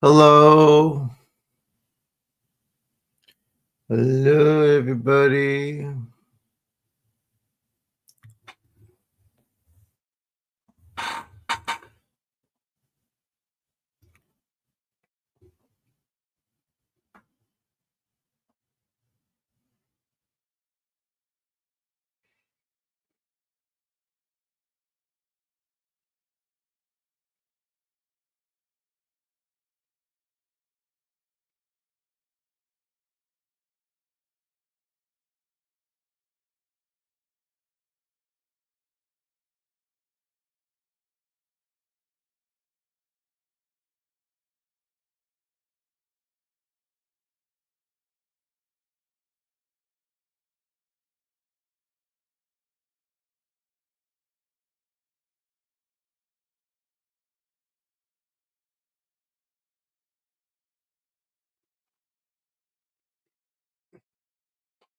Hello. Hello, everybody.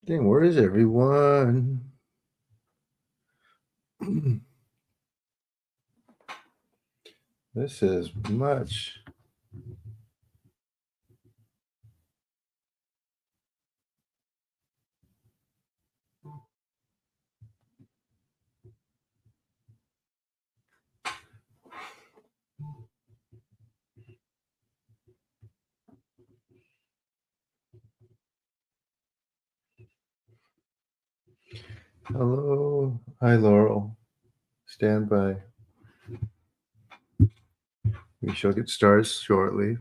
Dang, where is everyone? This is much. Hello. Hi, Laurel. Stand by. We shall get started shortly.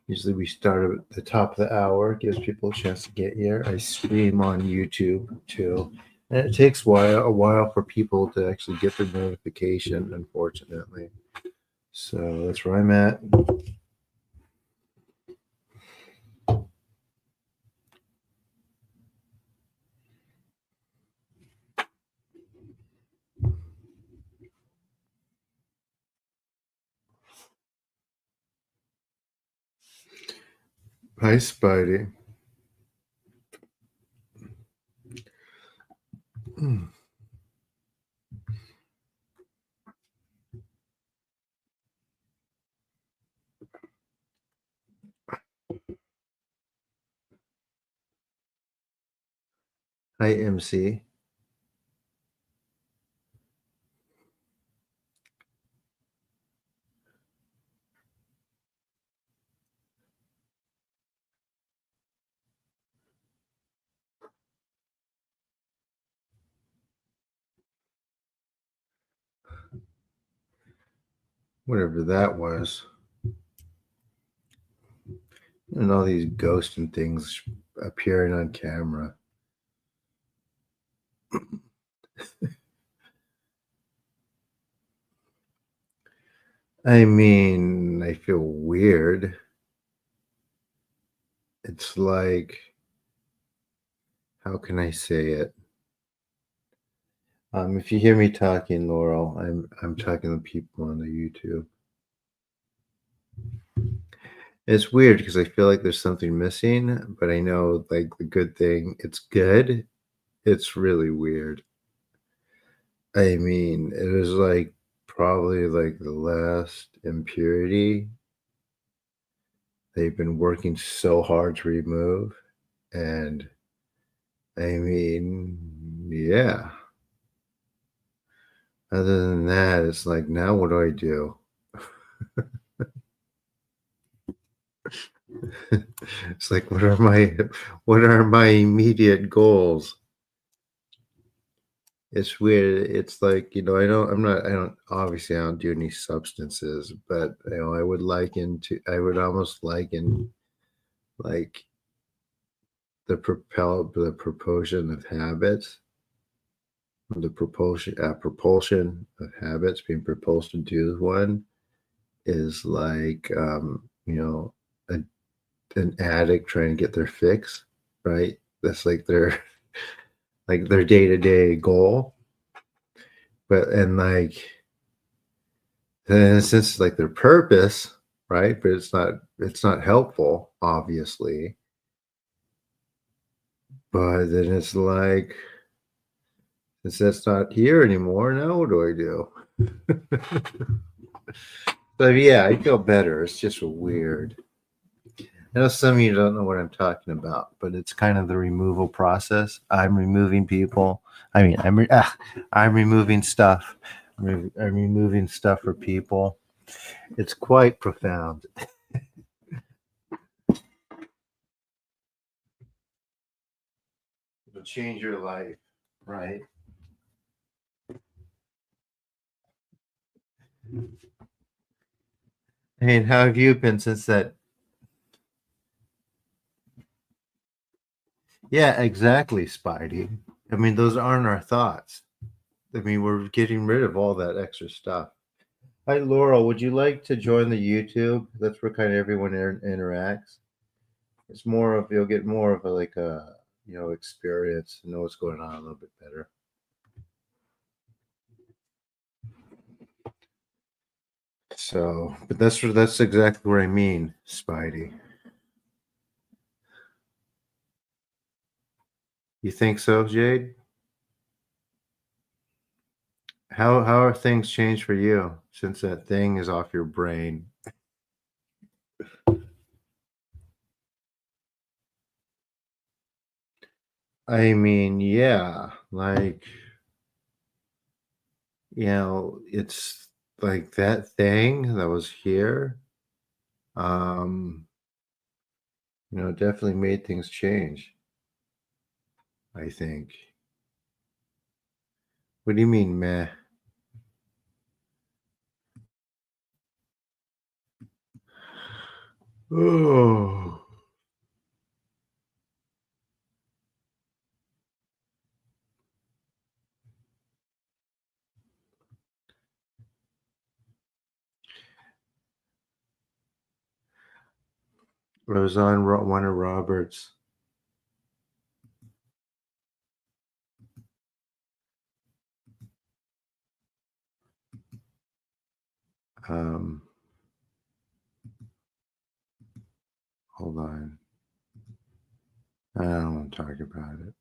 Usually we start at the top of the hour, gives people a chance to get here. I stream on YouTube too. And it takes a while for people to actually get the notification, unfortunately. So that's where I'm at. Hi, Spidey. Hi, MC. Whatever that was. And all these ghosts and things appearing on camera. I mean, I feel weird. It's like, how can I say it? If you hear me talking, Laurel, I'm talking to people on the YouTube. It's weird because I feel like there's something missing, but I know like the good thing, it's good. It's really weird. I mean, it was like probably like the last impurity they've been working so hard to remove. And I mean, yeah. Other than that, it's like, now what do I do? It's like, what are my immediate goals? It's weird. It's like, I don't do any substances, but I would almost liken like the propulsion of habits, the propulsion of habits being propulsed into one is like, a, an addict trying to get their fix, right? That's like their day-to-day goal. But and like in a sense, like their purpose, right? But it's not helpful, obviously. But then it's like, since that's not here anymore, now what do I do? So yeah, I feel better. It's just weird. I know some of you don't know what I'm talking about, but it's kind of the removal process. I'm removing people. I mean, I'm removing stuff. I'm removing stuff for people. It's quite profound. It'll change your life, right? I mean, how have you been since that? Yeah, exactly, Spidey. I mean, those aren't our thoughts. I mean, we're getting rid of all that extra stuff. Hi, Laurel. Would you like to join the YouTube? That's where kind of everyone interacts. It's more of you'll get more of a experience and know what's going on a little bit better. So, but that's exactly what I mean, Spidey. You think so, Jade? How are things changed for you since that thing is off your brain? I mean, yeah, like it's like that thing that was here. Definitely made things change, I think. What do you mean, meh? Oh. I was on one of Robert's. Um, Hold on. I don't want to talk about it.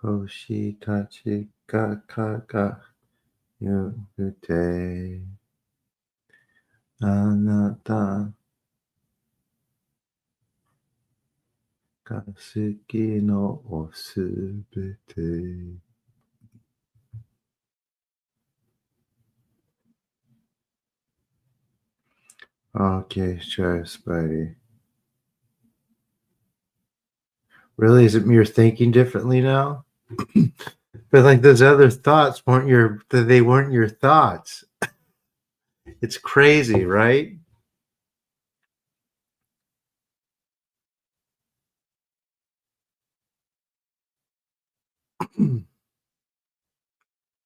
Hoshi tachi ga ka ga yute anata ga suki no o subete. Okay, sure, Spidey. Really? Is it you're thinking differently now? But like those other thoughts weren't your thoughts. It's crazy, right?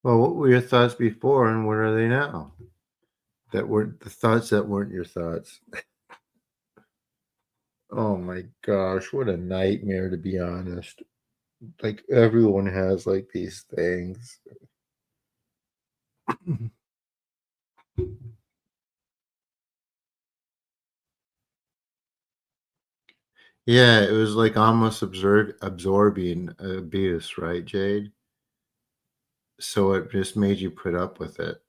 Well, what were your thoughts before and what are they now? That weren't the thoughts that weren't your thoughts. Oh my gosh, what a nightmare, to be honest. Like everyone has like these things. Yeah, it was like almost absorbing abuse, right, Jade? So it just made you put up with it.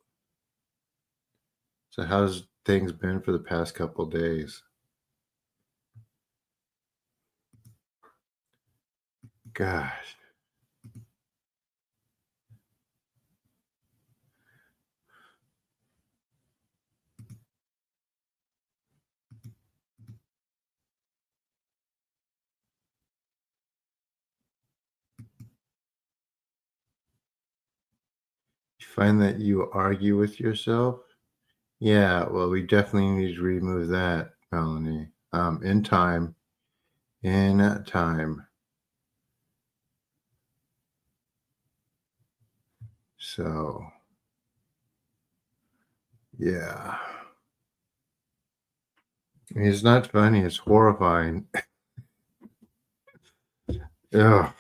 So how's things been for the past couple days? Gosh. You find that you argue with yourself? Yeah, well, we definitely need to remove that, Melanie. In time. In time. So, yeah. I mean, it's not funny, it's horrifying. Yeah.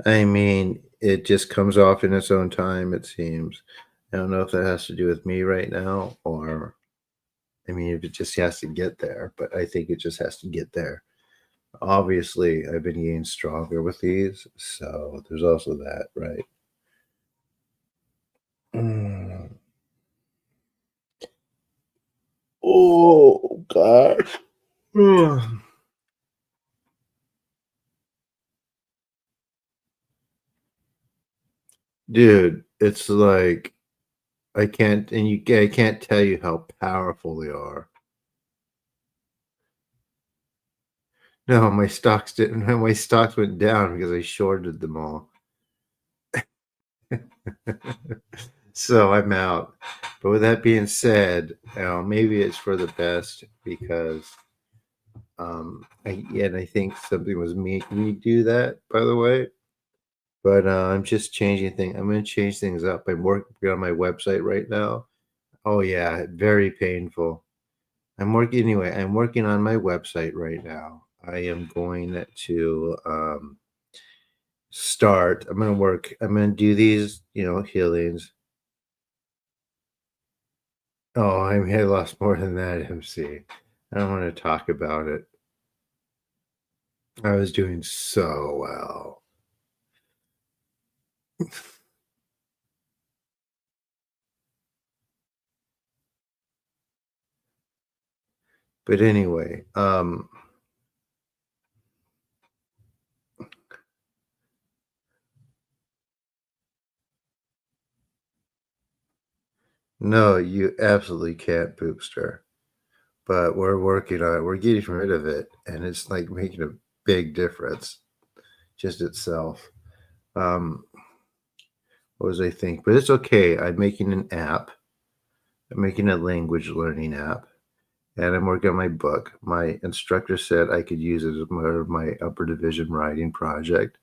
I mean, it just comes off in its own time, it seems. I don't know if that has to do with me right now or, I mean, if it just has to get there, but I think it just has to get there. Obviously, I've been getting stronger with these, so there's also that, right? Mm. Oh, gosh. Dude, it's like I can't tell you how powerful they are. No, my stocks didn't. My stocks went down because I shorted them all. So I'm out. But with that being said, maybe it's for the best because I think something was making me do that, by the way. But I'm just changing things. I'm going to change things up. I'm working on my website right now. Oh yeah, very painful. I'm working on my website right now. I am going to start. I'm going to do these, healings. Oh, I lost more than that, MC. I don't want to talk about it. I was doing so well. But anyway, no, you absolutely can't boopster. But we're working on it. We're getting rid of it, and it's like making a big difference just itself. Um, what was I think? But it's okay. I'm making an app. I'm making a language learning app, and I'm working on my book. My instructor said I could use it as part of my upper division writing project.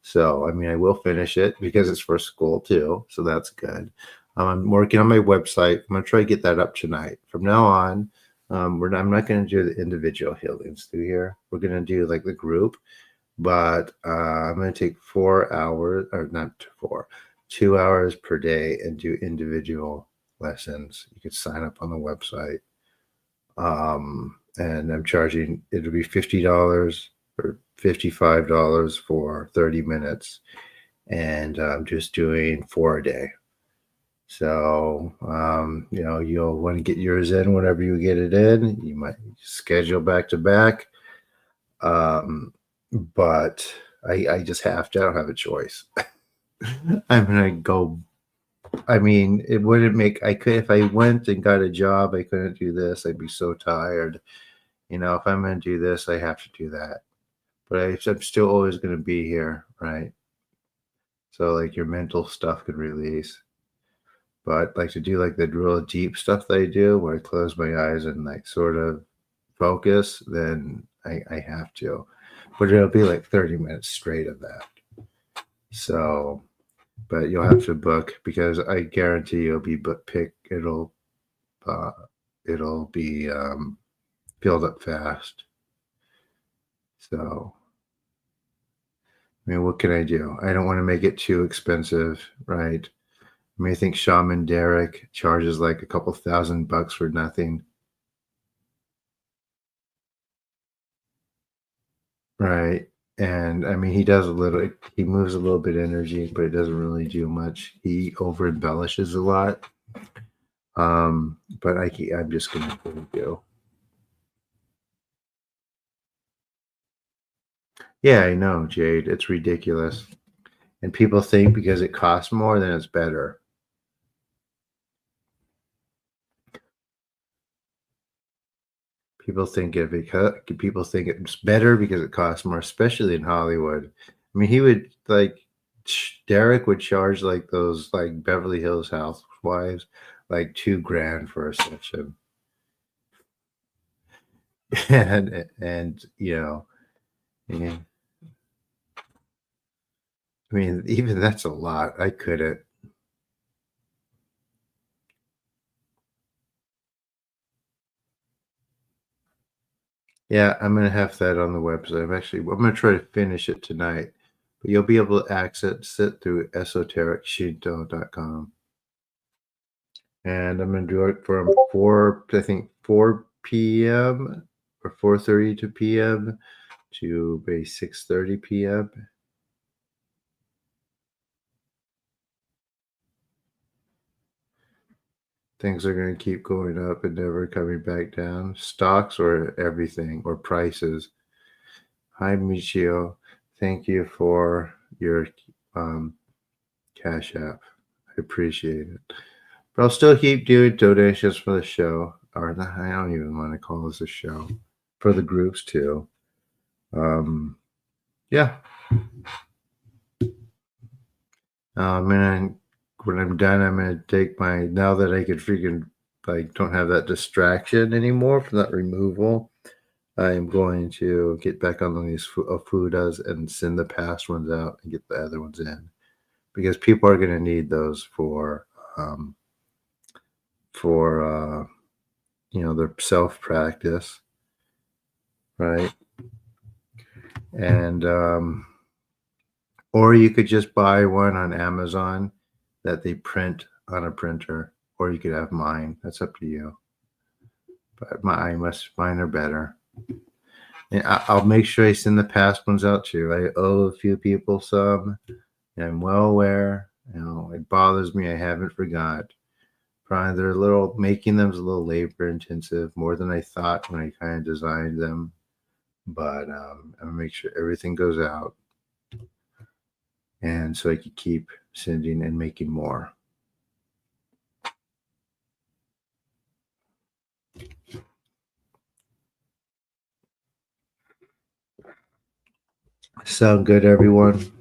So, I mean, I will finish it because it's for school too. So that's good. I'm working on my website. I'm going to try to get that up tonight. From now on, I'm not going to do the individual healings through here. We're going to do like the group, but I'm going to take 4 hours, or not 2 hours per day and do individual lessons. You can sign up on the website. And I'm charging, it'll be $50 or $55 for 30 minutes. And I'm just doing 4 a day. So, you'll want to get yours in whenever you get it in. You might schedule back to back. But I just have to, I don't have a choice. I'm going to go. I mean, it wouldn't make, I could, if I went and got a job, I couldn't do this. I'd be so tired. If I'm going to do this, I have to do that. But I'm still always going to be here, right? So like your mental stuff could release. But like to do like the real deep stuff that I do, where I close my eyes and like sort of focus, then I have to. But it'll be like 30 minutes straight of that. So, but you'll have to book because I guarantee you'll be uh, it'll be filled up fast. So I mean, what can I do? I don't want to make it too expensive, right? I mean, I think Shaman Derek charges like a couple $1,000 for nothing, right? And I mean, he moves a little bit of energy, but it doesn't really do much. He over embellishes a lot. But I'm just going to do. Yeah, I know, Jade. It's ridiculous. And people think because it costs more, then it's better. People think it's better because it costs more, especially in Hollywood. I mean, he would like Derek would charge like those like Beverly Hills housewives like 2 grand for a session, and yeah, I mean, even that's a lot. I couldn't. Yeah, I'm gonna have that on the website. I'm gonna try to finish it tonight. but you'll be able to access it through esotericshinto.com. And I'm going to do it from 4 p.m. or 4:30 to p.m. to maybe 6:30 p.m. Things are going to keep going up and never coming back down. Stocks or everything, or prices. Hi, Michio. Thank you for your Cash App. I appreciate it. But I'll still keep doing donations for the show. Or I don't even want to call this a show. For the groups, too. Yeah. When I'm done, I'm gonna take my, now that I can freaking don't have that distraction anymore from that removal, I'm going to get back on these Fudas and send the past ones out and get the other ones in, because people are going to need those for their self practice, right? And or you could just buy one on Amazon that they print on a printer, or you could have mine. That's up to you. But mine are better. And I'll make sure I send the past ones out too. I owe a few people some, and I'm well aware. It bothers me. I haven't forgot. Probably they're making them is a little labor intensive, more than I thought when I kind of designed them. But I'm gonna make sure everything goes out, and so I can keep sending and making more. Sound good, everyone?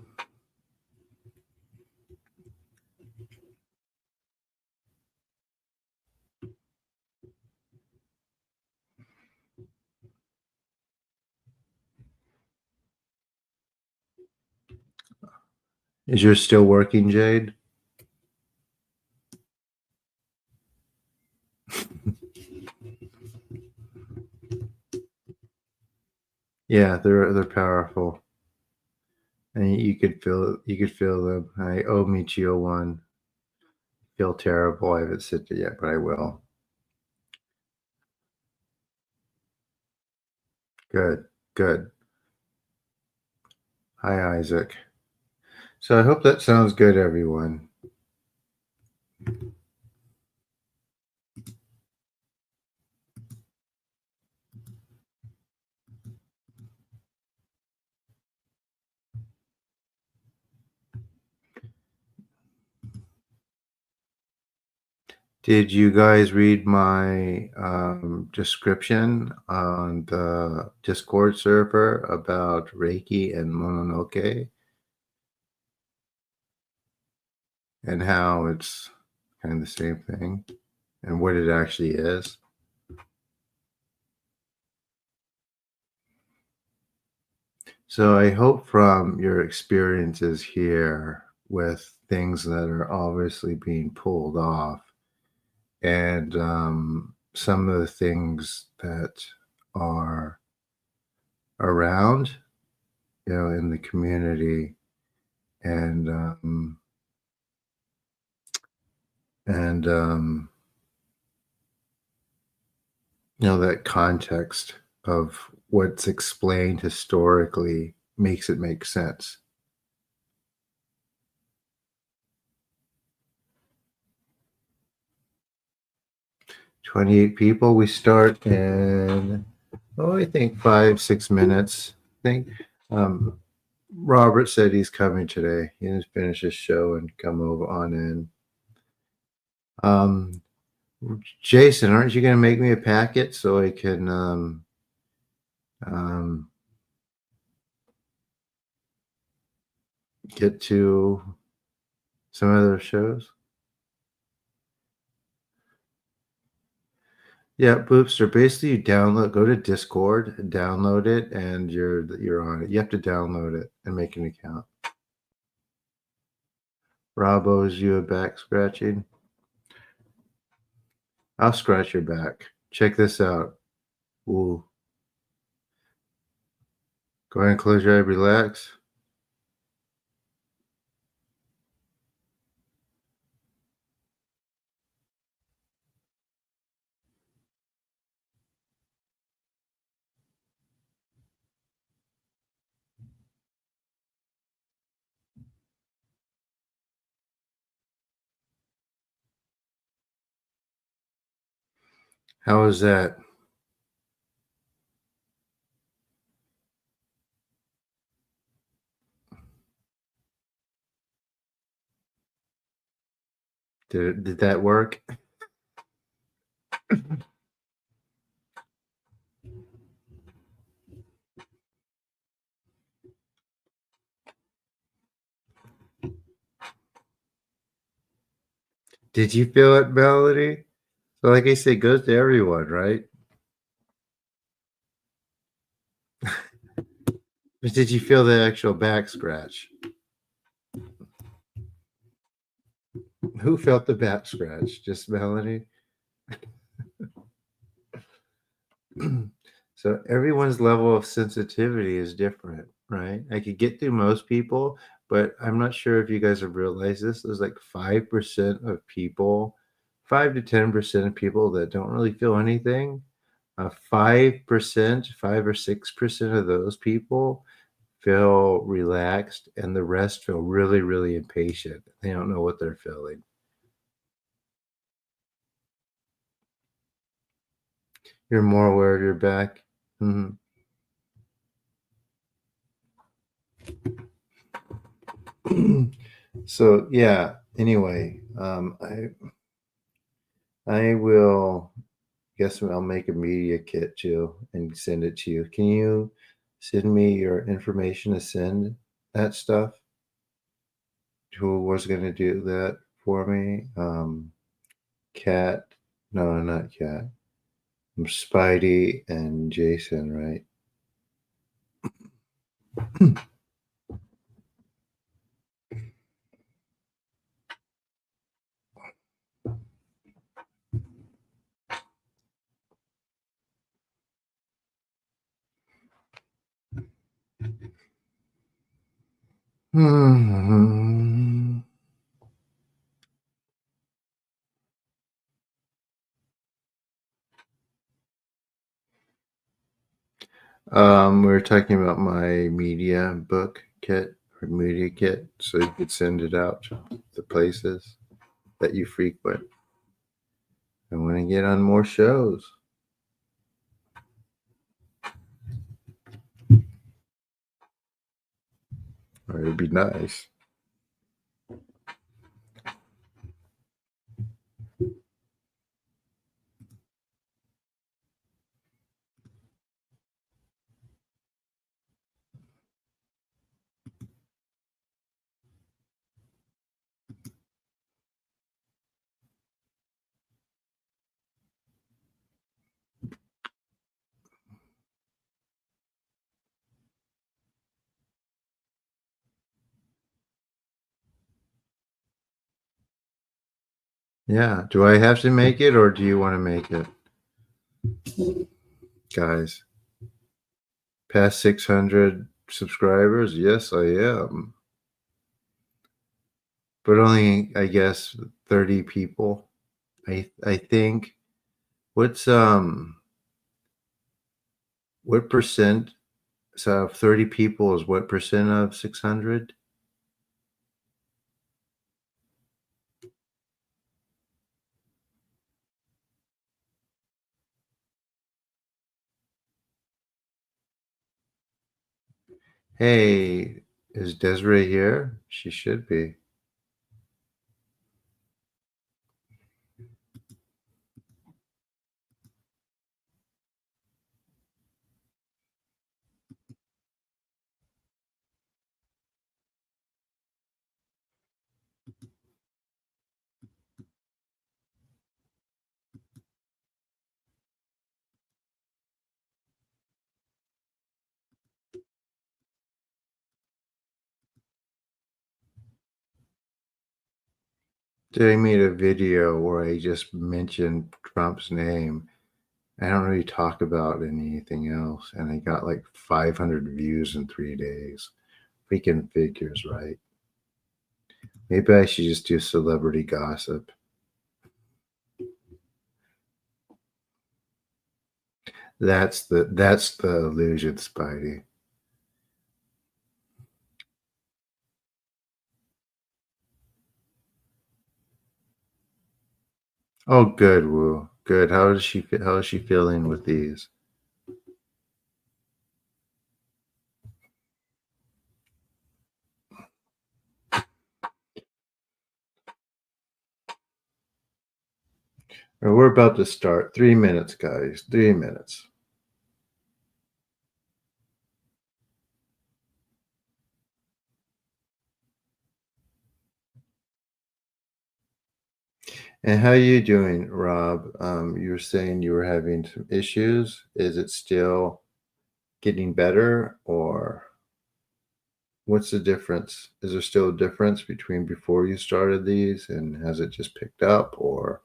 Is yours still working, Jade? Yeah, they're powerful, and you could feel them. I owe Michio one. Feel terrible. I haven't sent it yet, but I will. Good. Hi, Isaac. So I hope that sounds good, everyone. Did you guys read my description on the Discord server about Reiki and Mononoke, and how it's kind of the same thing and what it actually is? So I hope from your experiences here with things that are obviously being pulled off, and some of the things that are around, in the community, and that context of what's explained historically makes it make sense. "28 people." We start in, I think 5-6 minutes. I think Robert said he's coming today. He didn't finish his show and come over on in. Jason, aren't you going to make me a packet so I can get to some other shows? Yeah, Boopster. Basically, you go to Discord, download it, and you're on it. You have to download it and make an account. Rob owes you a back scratching. I'll scratch your back. Check this out. Ooh. Go ahead and close your eye, relax. How is that? Did that work? Did you feel it, Melody? So like I say, it goes to everyone, right? But did you feel the actual back scratch? Who felt the back scratch? Just Melody? So everyone's level of sensitivity is different, right? I could get through most people, but I'm not sure if you guys have realized this. There's like 5% of people, 5 to 10% of people that don't really feel anything. 5%, 5 or 6% of those people feel relaxed, and the rest feel really, really impatient. They don't know what they're feeling. You're more aware of your back. Mhm. So yeah, anyway, I will guess I'll make a media kit too and send it to you. Can you send me your information to send that stuff? Who was going to do that for me? Cat? No, not Cat. Spidey and Jason, right? Mhm. We were talking about my media book kit or media kit, so you could send it out to the places that you frequent. I want to get on more shows. Or it'd be nice. Yeah. Do I have to make it or do you want to make it? Guys, past 600 subscribers? Yes, I am. But only, I guess, 30 people. I think. What percent? So 30 people is what percent of 600? Hey, is Desiree here? She should be. I made a video where I just mentioned Trump's name. I don't really talk about anything else, and I got like 500 views in 3 days. Freaking figures, right? Maybe I should just do celebrity gossip. That's the illusion, Spidey. Oh, good, Woo. Good. How is she feeling with these? We're about to start. 3 minutes, guys. 3 minutes. And how are you doing, Rob? You were saying you were having some issues. Is it still getting better, or what's the difference? Is there still a difference between before you started these, and has it just picked up, or?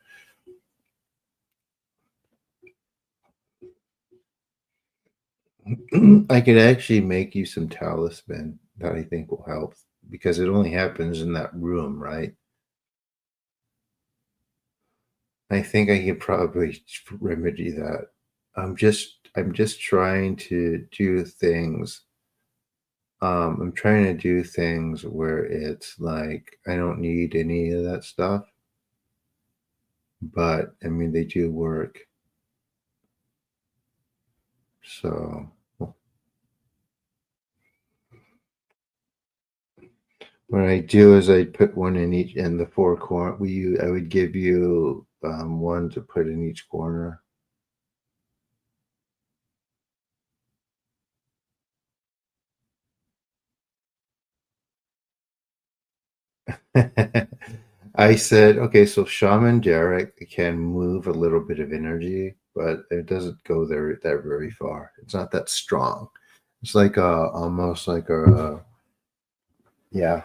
I could actually make you some talisman that I think will help, because it only happens in that room, right? I think I could probably remedy that. I'm just trying to do things. I'm trying to do things where it's like I don't need any of that stuff, but I mean they do work. So what I do is I put one in the four corner. I would give you one to put in each corner. I said, okay, so Shaman Derek can move a little bit of energy, but it doesn't go there that very far. It's not that strong. It's like almost like yeah.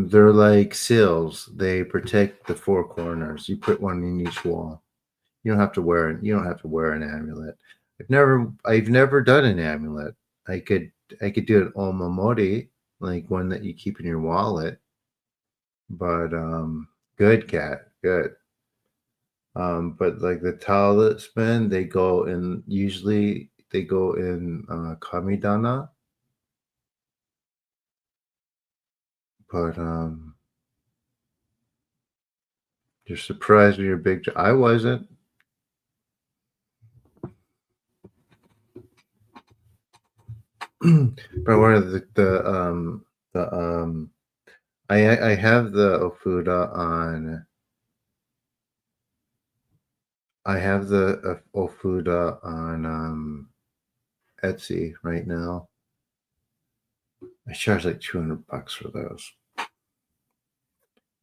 They're like seals. They protect the four corners. You put one in each wall. You don't have to wear it. You don't have to wear an amulet. I've never done an amulet. I could do an omamori, like one that you keep in your wallet. But good cat, good. But like the talisman, usually they go in kamidana. But you're surprised when you're big. I wasn't. But one of I have the Ofuda on. I have the Ofuda on Etsy right now. I charge like $200 for those.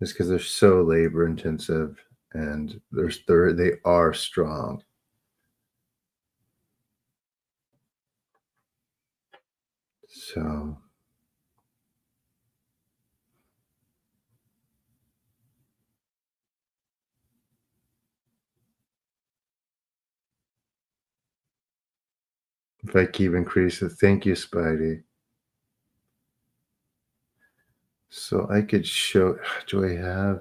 Just because they're so labor intensive and they are strong. So if I keep increasing, thank you, Spidey. So I could show. Do I have?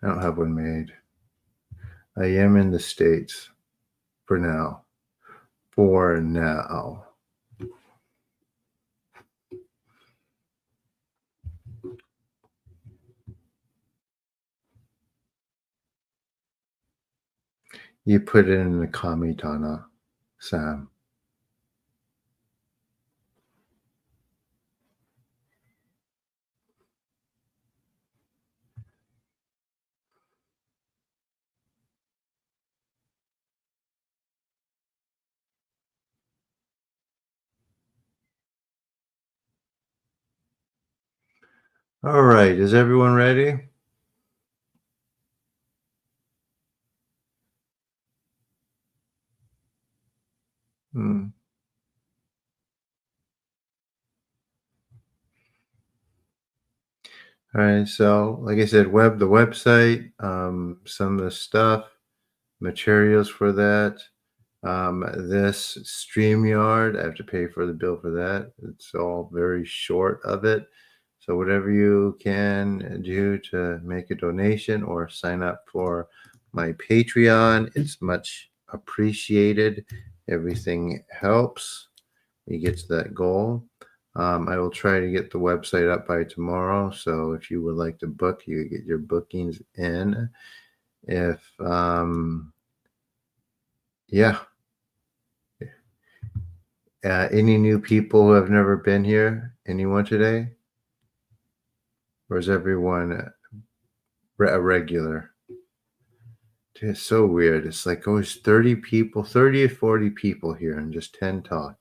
I don't have one made. I am in the States for now. For now. You put it in the Kamitana, Sam. All right. Is everyone ready? Hmm. All right. So, like I said, the website, some of the stuff, materials for that. This StreamYard, I have to pay for the bill for that. It's all very short of it. So whatever you can do to make a donation or sign up for my Patreon, it's much appreciated. Everything helps. You get to that goal. I will try to get the website up by tomorrow. So if you would like to book, you get your bookings in. If, any new people who have never been here? Anyone today? Or is everyone a regular? It's so weird. It's like always 30 people, 30 or 40 people here and just 10 talk.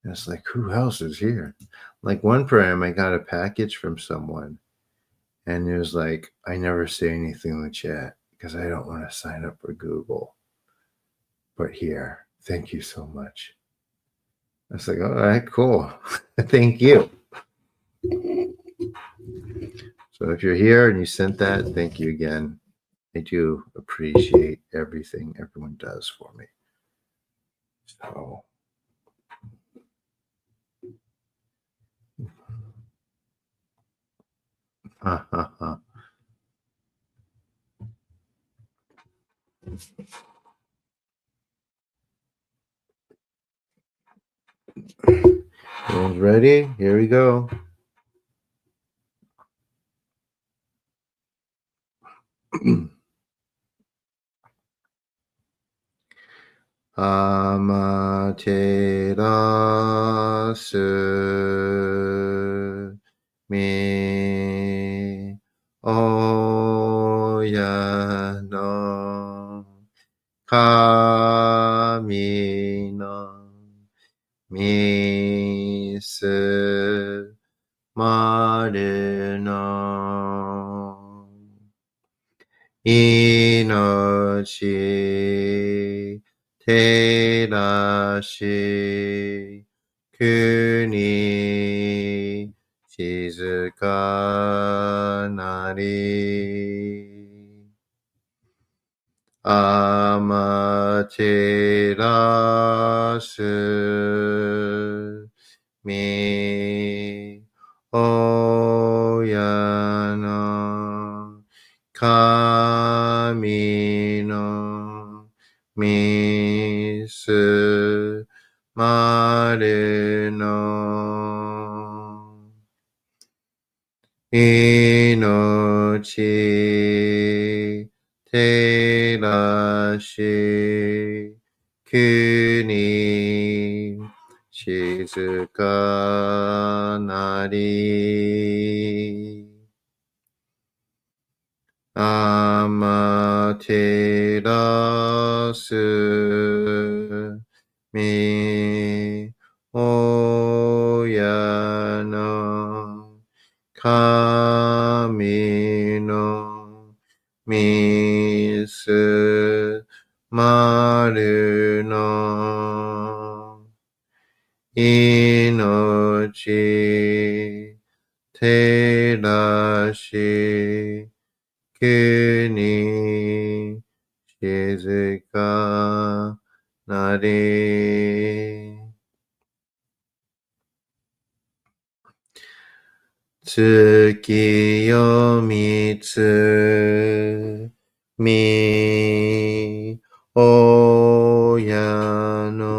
And it's like, who else is here? Like one time I got a package from someone and it was like, I never say anything in the chat because I don't want to sign up for Google. But here, thank you so much. I was like, all right, cool. Thank you. So if you're here and you sent that, thank you again. I do appreciate everything everyone does for me. So, Everyone's ready? Here we go. Amaterasu mi oyano kami no misu maru no inochi terashi kuni shizuka nari amaterasu mi oyano kami no misu maru no inochi terashi kuni shizuka nari amaterasu mi oyano kami no misu maru no inochi terashi kuni shizuka nari tsuki yo mitsu mi oyano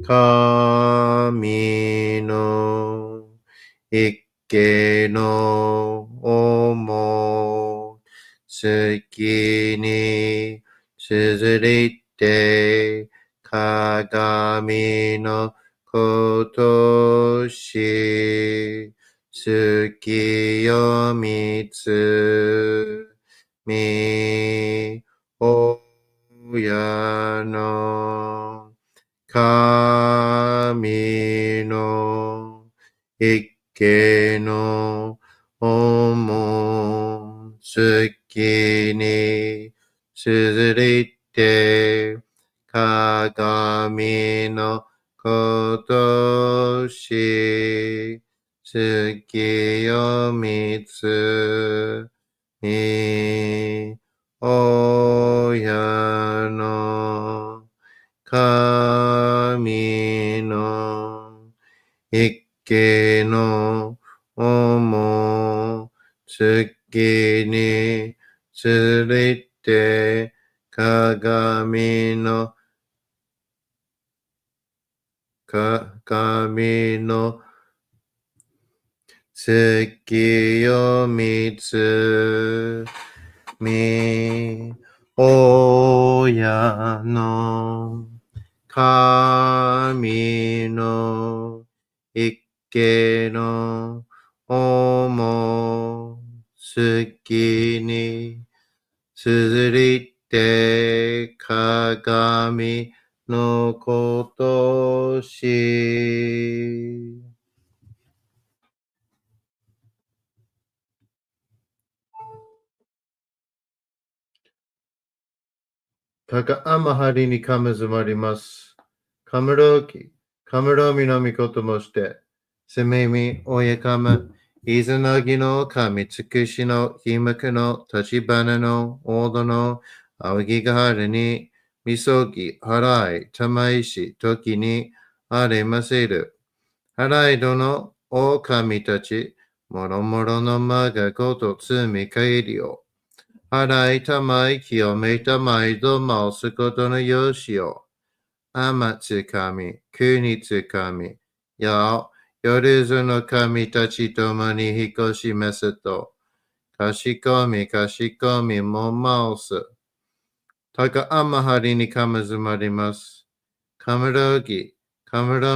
kami no ikke no omo tsuki ni tsuzuite kagami no kotoshi tsuki yo mitsu mi oyano kami no ikkeの思月に綴って鏡のことし月を見つみ親の神の一家の思月について鏡の神の月を見つみ、親の神の一家の思好きに綴りて鏡のことし。高天張にかむずまります。かむろみのみこともして、せめみおやかむ、いずなぎの神つくしのひむくの立花の大戸のあぎがはるに、みそぎ、はらい、たまいし、ときにあれませる。はらいどのお神たち、もろもろのまがことつみかえりよ。払いたまい清めたまいと申すことのよしを。天つ神、国つ神、夜ずの神たちともに引っ越しますと、かしこみも申す。高天張りにかむずまります。かむろ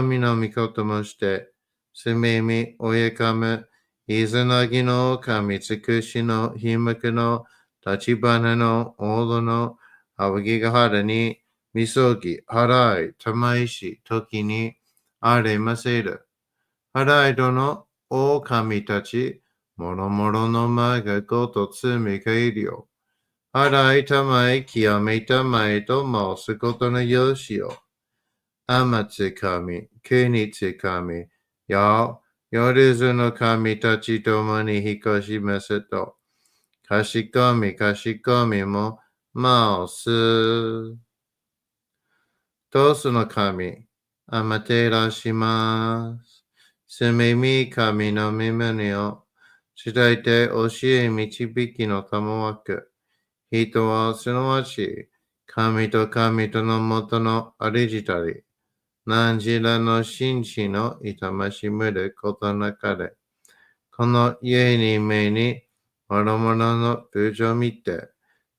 みのみこともして、すみみおやかむ、いずなぎの神つくしのひむくの立花の大戸のあぎがはるに、みそぎ、はらい、たまいし、ときに、あれませる。はらいどの大神たち、もろもろのまがことつみかえりよ。はらいたまい、清めたまいと申すことのよしよ。天つ神、国つ神、夜ずの神たちともに引っ越しますと、かしこみも申す。とすの神、あまてらします。すみみ神の身胸を、しだいて教え導きのたもわく、人はすなわち、神とのもとのありじたり、何時らの真摯の痛ましむることなかれ、この家に目に、もろもろの風情を見て、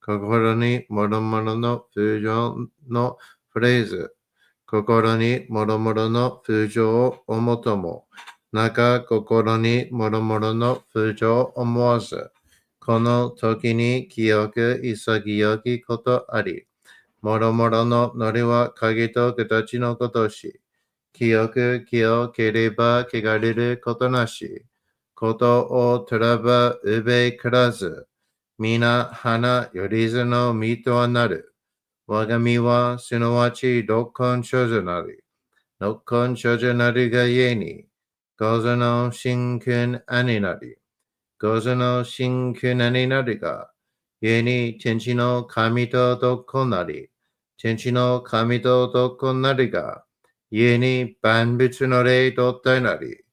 心にもろもろの風情のフレーズ、心にもろもろの風情を思とも、心にもろもろの風情を思わず、この時に清く潔きことあり、もろもろのノリは影と形のことし、清ければ汚れることなし、ことをとらばうべからず、皆花よりずの実とはなる。我が身はすなわち六根所女なり、六根所女なりがゆえに、ごぞの真君兄なり、ごぞの真君兄なりが、ゆえに天地の神と毒なり、天地の神と毒なりが、ゆえに万物の霊と体なり、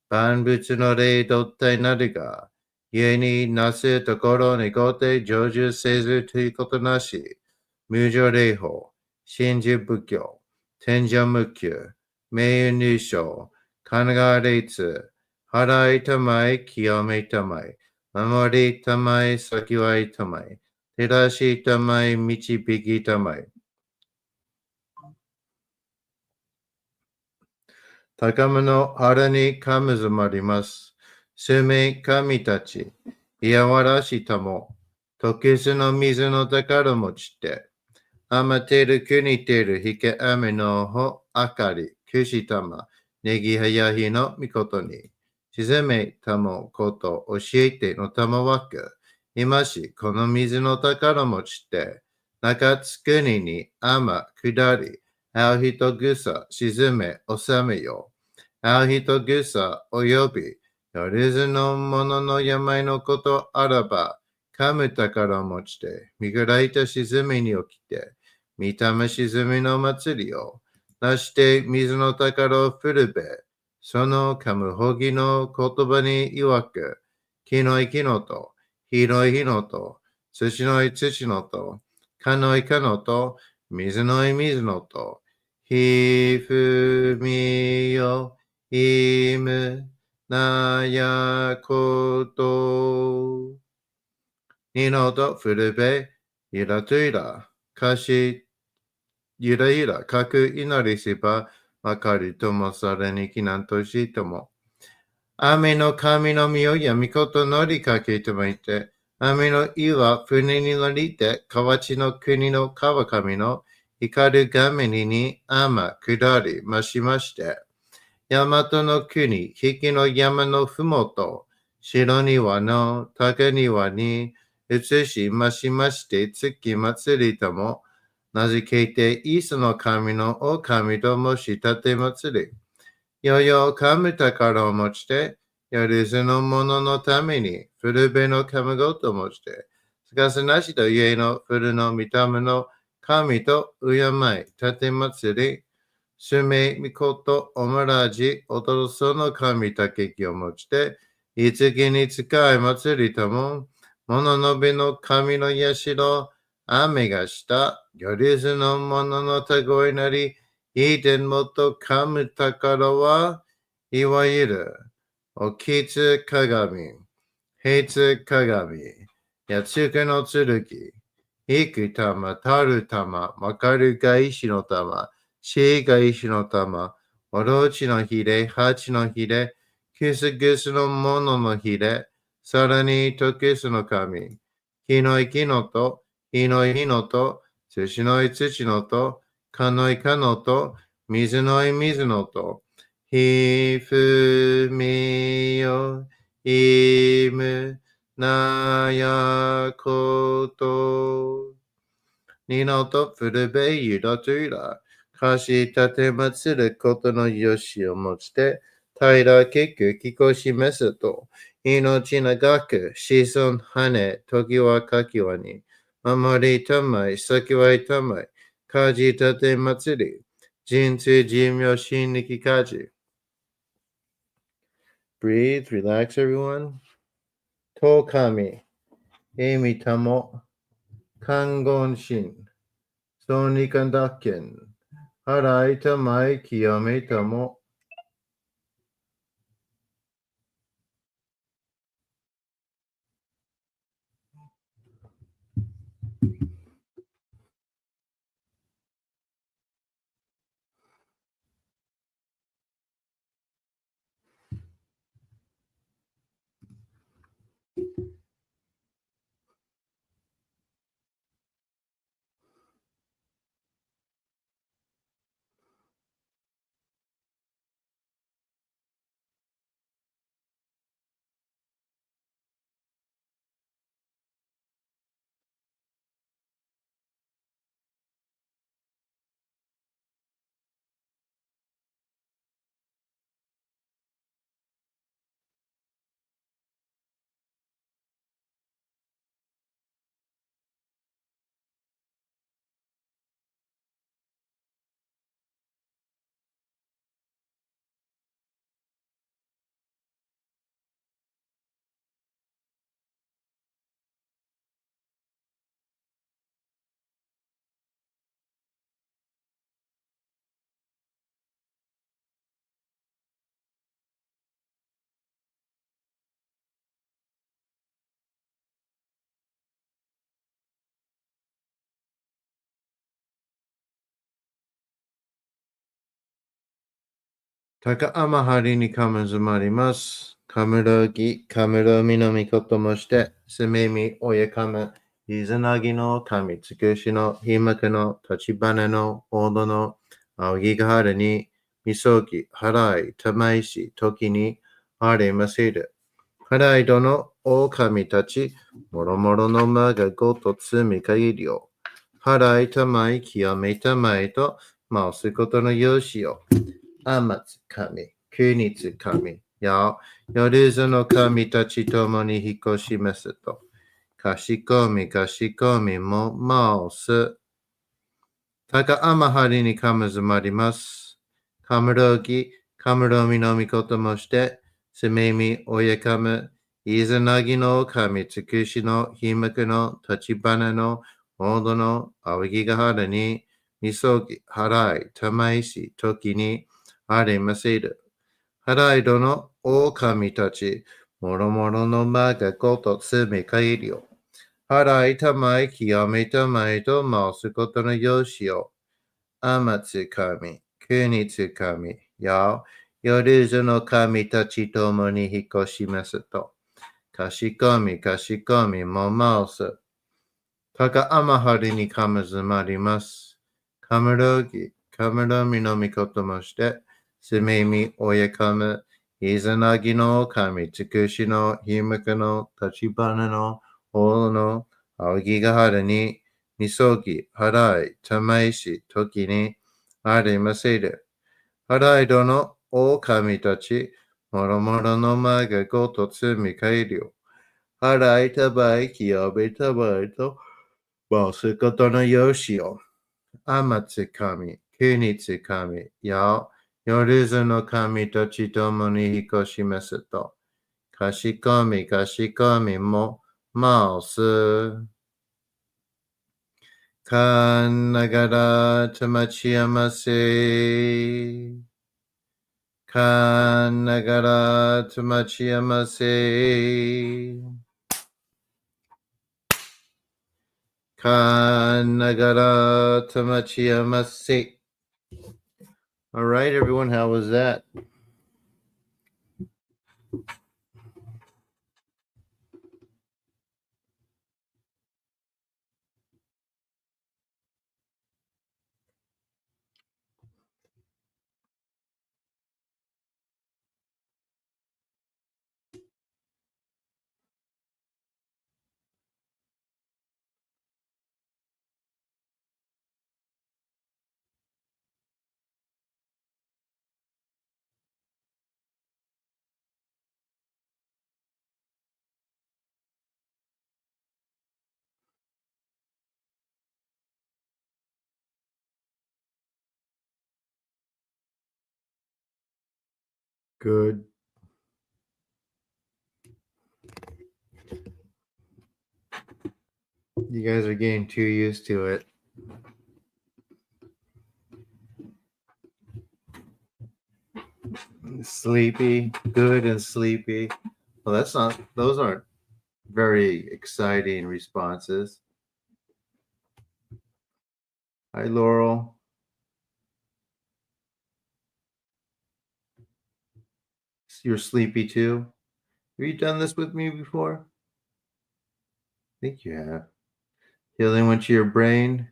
万物の霊と体なりが、ゆえになすところにごて成就せずということなし、無常霊法、真珠仏教、天上無休、名誉入賞、神が列、払いたまい、清めたまい、守りたまい、先はいたまい、照らしたまい、導きたまい。高めの腹にかむずまります。すめ神たち、いやわらしたも、時すの水の宝持ちて、あまてる国てるひけあめのほあかり、くしたま、ねぎはやひのみことに、しぜめたもこと教えてのたまわく、今しこの水の宝持ちて、中つくににあま下り、あうひとぐさ沈め収めよ。あうひとぐさおよび、よりずのものの病のことあらば、かむ宝持ちて、みぐらいた沈みに起きて、見た目沈みの祭りを、なして水の宝を振るべ、そのかむほぎの言葉に曰く、木のい木のと、火のい火のと、土のい土のと、かのいかのと、水のい水のと、ひふみよいむなやことにのとふるべゆらといらかしゆらゆらかく祈りしばわかるともそれにきなんとしとも雨の神の実をやみこと乗りかけてもいて、雨の湯は船に乗りて、河内の国の川上の光る画面に雨下りましまして、大和の国、引きの山のふもと、白庭の高庭に移しましまして、月祭りとも名付けて、イースの神のお神ともし立て祭り、よよかむ宝を持ちて、よりそのもののために、古べの神ごと持ちて、すかすなしと家の古の御霊の神と敬い、立て祭り、すめみことおまらじ、おとろその神たけきを持ちて、いつきに使い祭りとも、もののべの神のやしろ、雨がした、よりそのもののたごいなり、いい点もとかむ宝は、いわゆる、おきつ鏡、平つ鏡、やつくの剣、いく玉、たる玉、まかるが石の玉、しが石の玉、おろちのひれ、八のひれ、くすぐすのもののひれ、さらにとくすの神、火のいきのと、火のいのと、土のい土のと、かのいかのと、水のい水のと、ひふみよいむなやことにのとふるべゆらといらかし立てまつることのよしをもちて平らけくきこしめすと命長く子孫羽時はかきわに守りたまい先はいたまいかじ立てまつり人生寿命心力かじBreathe, relax everyone. と神、えみたも、看言心、そうにかんだっけん、払いたまい清めたも、高天張にかむずまります。かむろぎ、かむろみのみこともして、すめみおやかむ、いずなぎの神、つくしの、ひまくの、立ちばねの、おどの、あおぎがはるに、みそぎ、はらい、たまいし、ときに、ありませる。はらいどの、お神たち、もろもろのまがごとつみかぎりを、はらいたまい、清めたまいと、ますことのよしを。あまつ神、国つ神、よるずの神たちともに引っ越しますと。かしこみもまおす。たかあまはりにかむずまります。かむろぎ、かむろみのみこともして、すめみおやかむ、いずなぎの神つくしのひむくの立ちばなの、おどのあわぎがはるに、急ぎ、払い、玉石、時にありませる。払いどの狼たち、もろもろの魔がこと罪帰りを。払いたまい清めたまいと申すことのよしを。天つ神、国つ神、や夜ずの神たちともに引っ越しますと。かしこみも申す。かかあまはりにかむずまります。かむろぎ、かむろみのみこともして、すみみおやかむ、いざなぎの神、つくしの、ひむかの、立ち花の、おの、あおぎがはるに、みそぎ、払い、たまいし、時に、ありませる。払いどの、お神たち、もろもろのまがごとつみかえりょ。払いたばい、清めたばいと、申すことのよしを。天つ神、国つ神、や、夜ずの神たちともに引っ越しますと。かしこみも、申す。かんながらたまちやませ。かんながらたまちやませ。かんながらたまちやませ。All right, everyone, how was that? Good. You guys are getting too used to it. Sleepy, good and sleepy. Well, those aren't very exciting responses. Hi, Laurel. You're sleepy too? Have you done this with me before? I think you have. Healing went to your brain.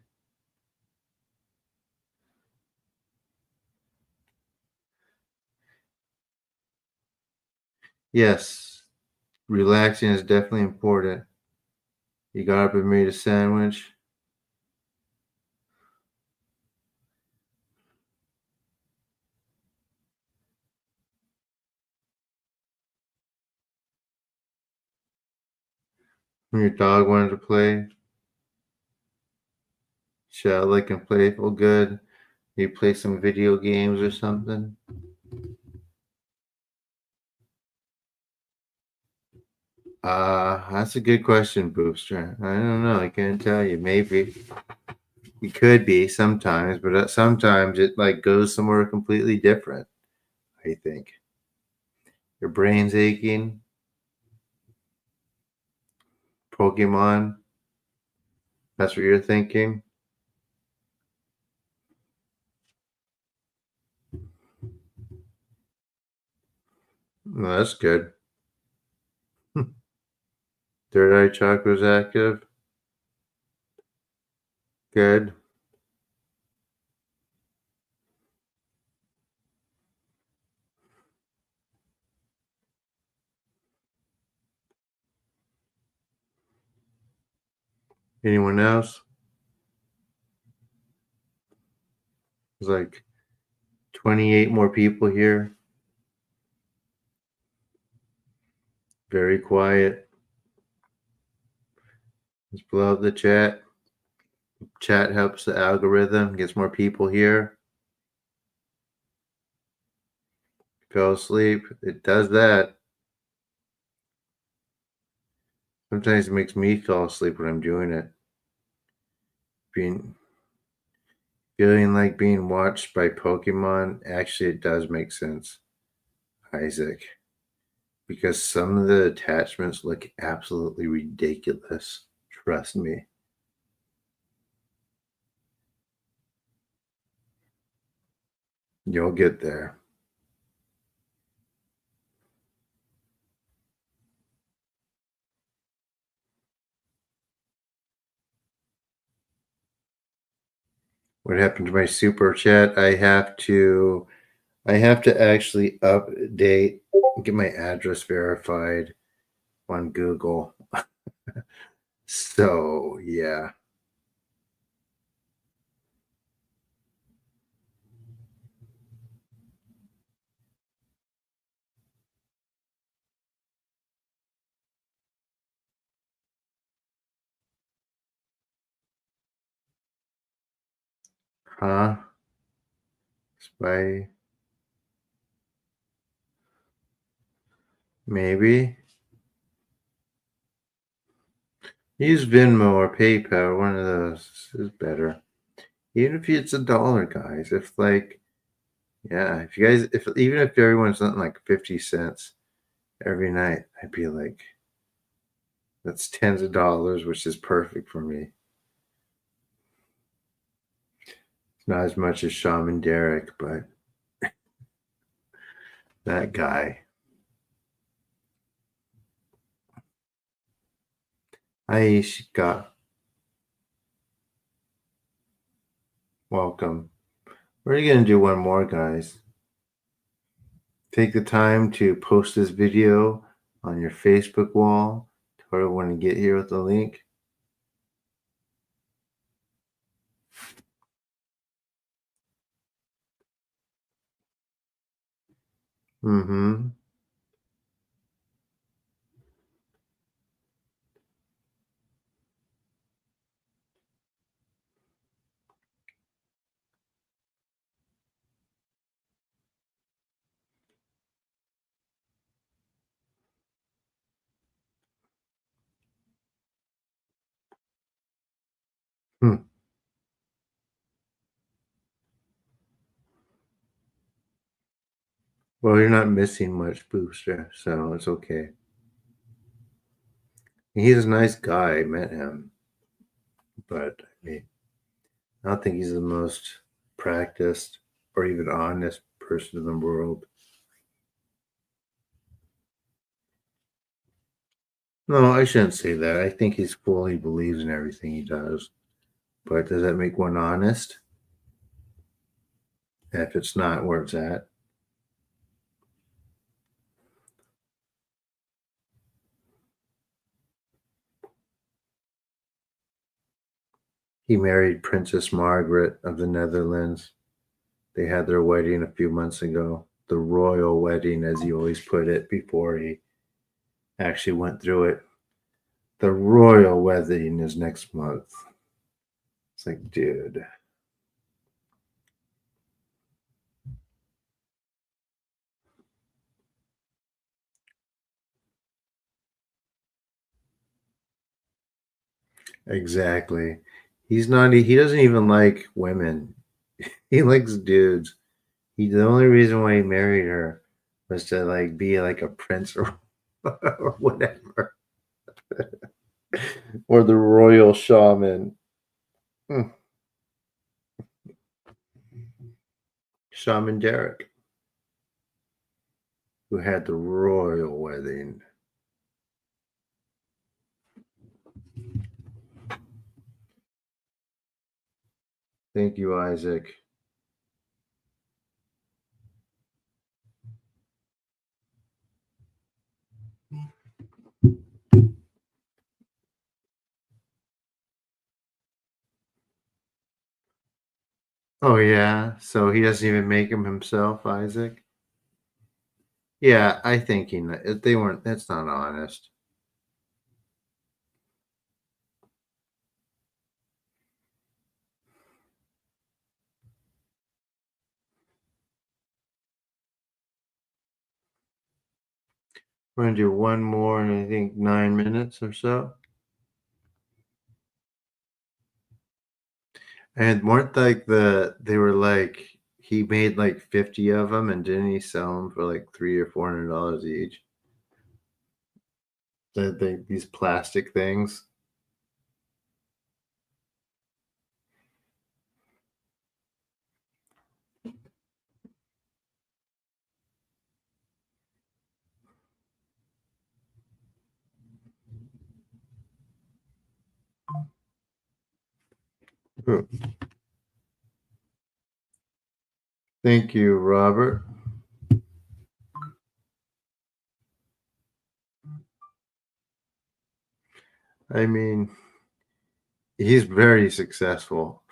Yes, relaxing is definitely important. You got up and made a sandwich. When your dog wanted to play. Childlike and playful, good. You play some video games or something? That's a good question, Booster. I don't know. I can't tell you. Maybe it could be sometimes, but sometimes it like goes somewhere completely different. I think your brain's aching. Pokemon. That's what you're thinking. Well, that's good. Third eye chakra's active. Good. Anyone else? There's like 28 more people here. Very quiet. Let's blow up the chat. Chat helps the algorithm, gets more people here. Fell asleep. It does that. Sometimes it makes me fall asleep when I'm doing it. If Feeling like being watched by Pokemon, actually, it does make sense, Isaac, because some of the attachments look absolutely ridiculous. Trust me. You'll get there. What happened to my super chat? I have to actually update, get my address verified on Google. So, yeah. Huh? Spy? Maybe. Use Venmo or PayPal. One of those is better. Even if it's $1, guys. If yeah, if you guys, if even if everyone's something like 50 cents every night, I'd be like, that's tens of dollars, which is perfect for me. Not as much as Shaman Derek, but that guy. Aishika, welcome. We're going to do one more, guys. Take the time to post this video on your Facebook wall. Tell everyone to get here with the link. Mm-hmm. Hmm. Well, you're not missing much, Booster, so it's okay. He's a nice guy. I met him. But I mean, I don't think he's the most practiced or even honest person in the world. No, I shouldn't say that. I think he's fully believes in everything he does. But does that make one honest? If it's not where it's at. He married Princess Margaret of the Netherlands. They had their wedding a few months ago. The royal wedding, as he always put it, before he actually went through it. The royal wedding is next month. It's like, dude. Exactly. He doesn't even like women. He likes dudes. The only reason why he married her was to like be like a prince or, or whatever. Or the royal shaman. Hmm. Shaman Derek, who had the royal wedding. Thank you, Isaac. Oh yeah, so he doesn't even make him himself, Isaac. Yeah, I think they weren't. That's not honest. We're gonna do one more in I think 9 minutes or so. And weren't like they were like he made like 50 of them, and didn't he sell them for like 3 or $400 each? These plastic things. Hmm. Thank you, Robert. I mean, he's very successful.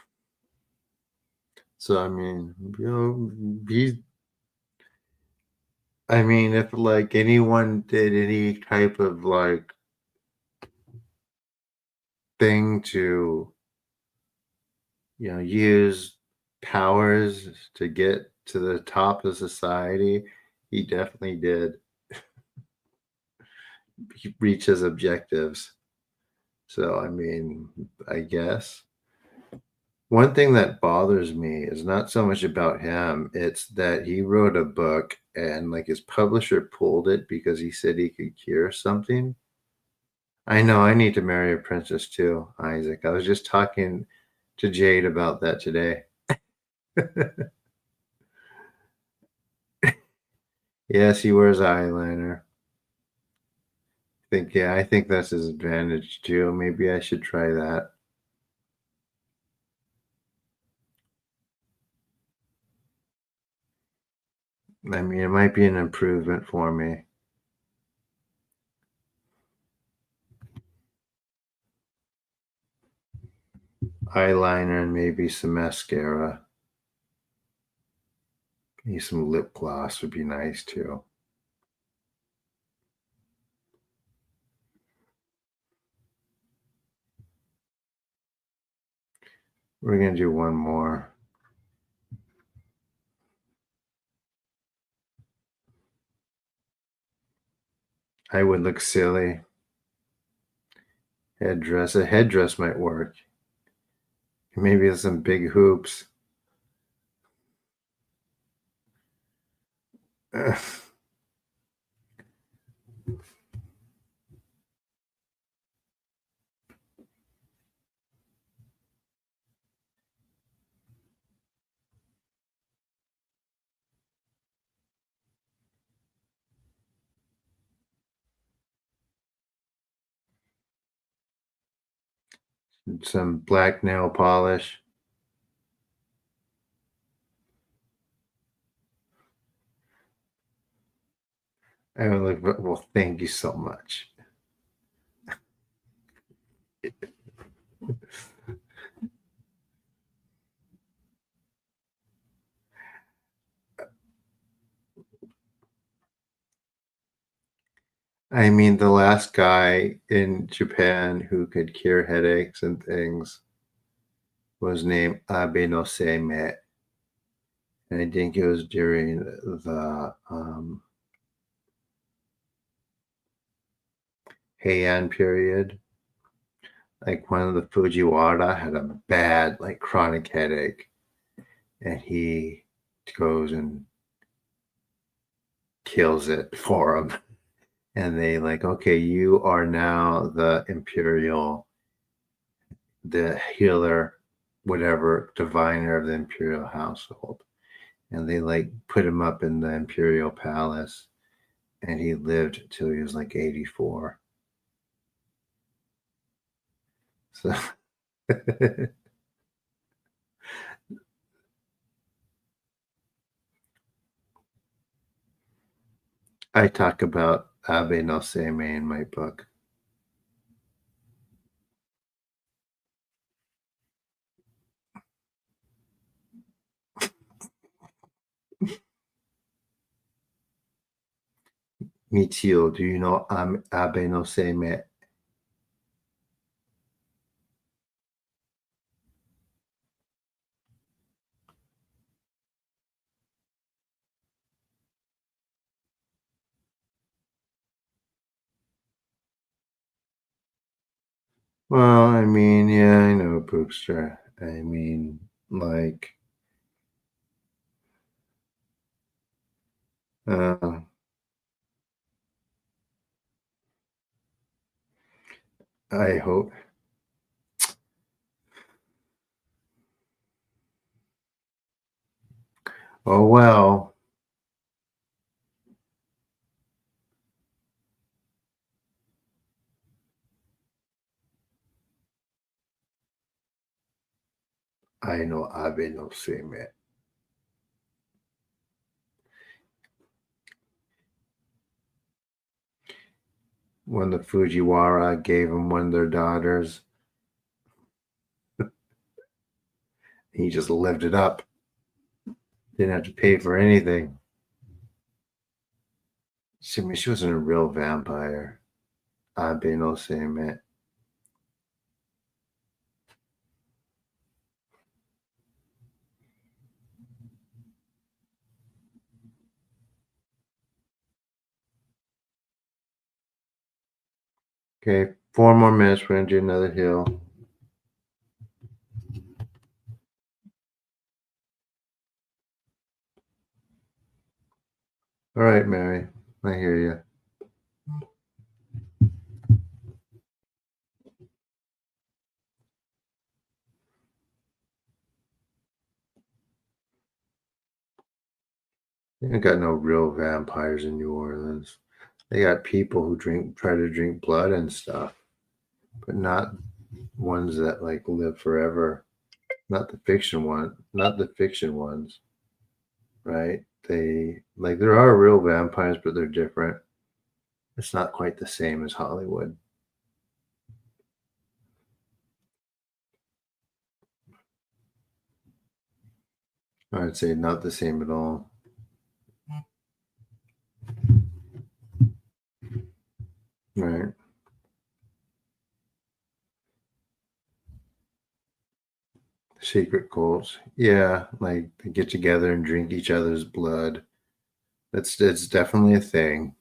So I mean, he's I mean, if like anyone did any type of like thing to, use powers to get to the top of society, he definitely did reach his objectives. So, I mean, I guess one thing that bothers me is not so much about him, it's that he wrote a book and like his publisher pulled it because he said he could cure something. I know I need to marry a princess too, Isaac. I was just talking to Jade about that today. Yes, he wears eyeliner. I think that's his advantage too. Maybe I should try that. I mean, it might be an improvement for me. Eyeliner and maybe some mascara. Maybe some lip gloss would be nice too. We're gonna do one more. I would look silly. Headdress. A headdress might work. Maybe some big hoops. Some black nail polish. I would look, well, thank you so much. I mean, the last guy in Japan who could cure headaches and things was named Abe no Seimei. And I think it was during the Heian period. Like one of the Fujiwara had a bad, like chronic headache, and he goes and kills it for him. And they like, okay, you are now the imperial, the healer, whatever, diviner of the imperial household. And they like put him up in the imperial palace, and he lived till he was like 84. So I talk about Abe no Seimei in my book. Michio, do you know Abe no Seimei? Well, I mean, yeah, I know, Bookster. I mean, like, I hope. Oh, well. I know Abe no Seme. When the Fujiwara gave him one of their daughters, he just lived it up. Didn't have to pay for anything. She wasn't a real vampire. Abe no Seme. Okay, 4 more minutes. We're going to do another heal. All right, Mary. I hear you. They ain't got no real vampires in New Orleans. They got people who try to drink blood and stuff, but not ones that like live forever. Not the fiction ones, right? There are real vampires, but they're different. It's not quite the same as Hollywood. I'd say not the same at all. Right. Secret cults. Yeah, like they get together and drink each other's blood. It's definitely a thing.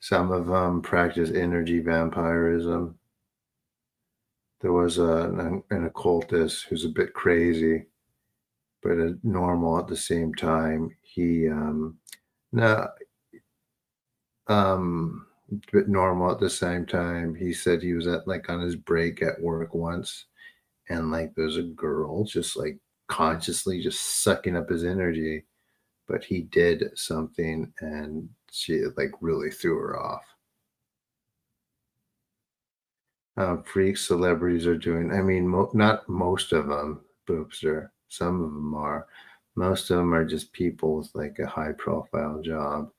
Some of them practice energy vampirism. There was an occultist who's a bit crazy, but normal at the same time. He no but normal at the same time. He said he was on his break at work once, and like there's a girl just like consciously just sucking up his energy, but he did something and she like really threw her off. Freak celebrities are doing. I mean, not most of them, Boopster. Some of them are. Most of them are just people with like a high profile job.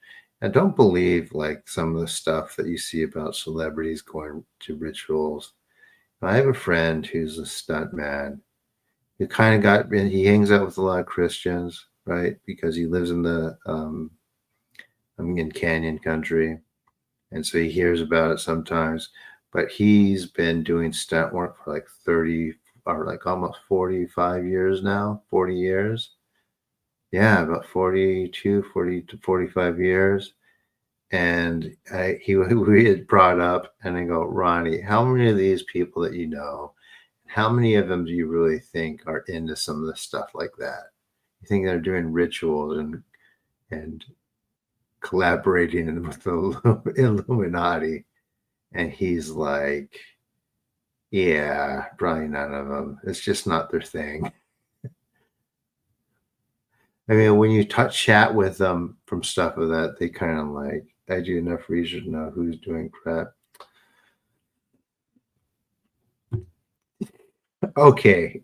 And don't believe like some of the stuff that you see about celebrities going to rituals. I have a friend who's a stunt man. He kind of got in. He hangs out with a lot of Christians, right? Because he lives in I'm in Canyon Country, and so he hears about it sometimes. But he's been doing stunt work for like 30 or like almost 45 years now, 40 years. Yeah, about 40 to 45 years. And we had brought up, and I go, Ronnie, how many of these people that you know, how many of them do you really think are into some of the stuff like that? You think they're doing rituals and collaborating with the Illuminati? And he's like, yeah, probably none of them. It's just not their thing. I mean, when you chat with them from stuff of that, they kind of like, I do enough research to know who's doing crap. Okay.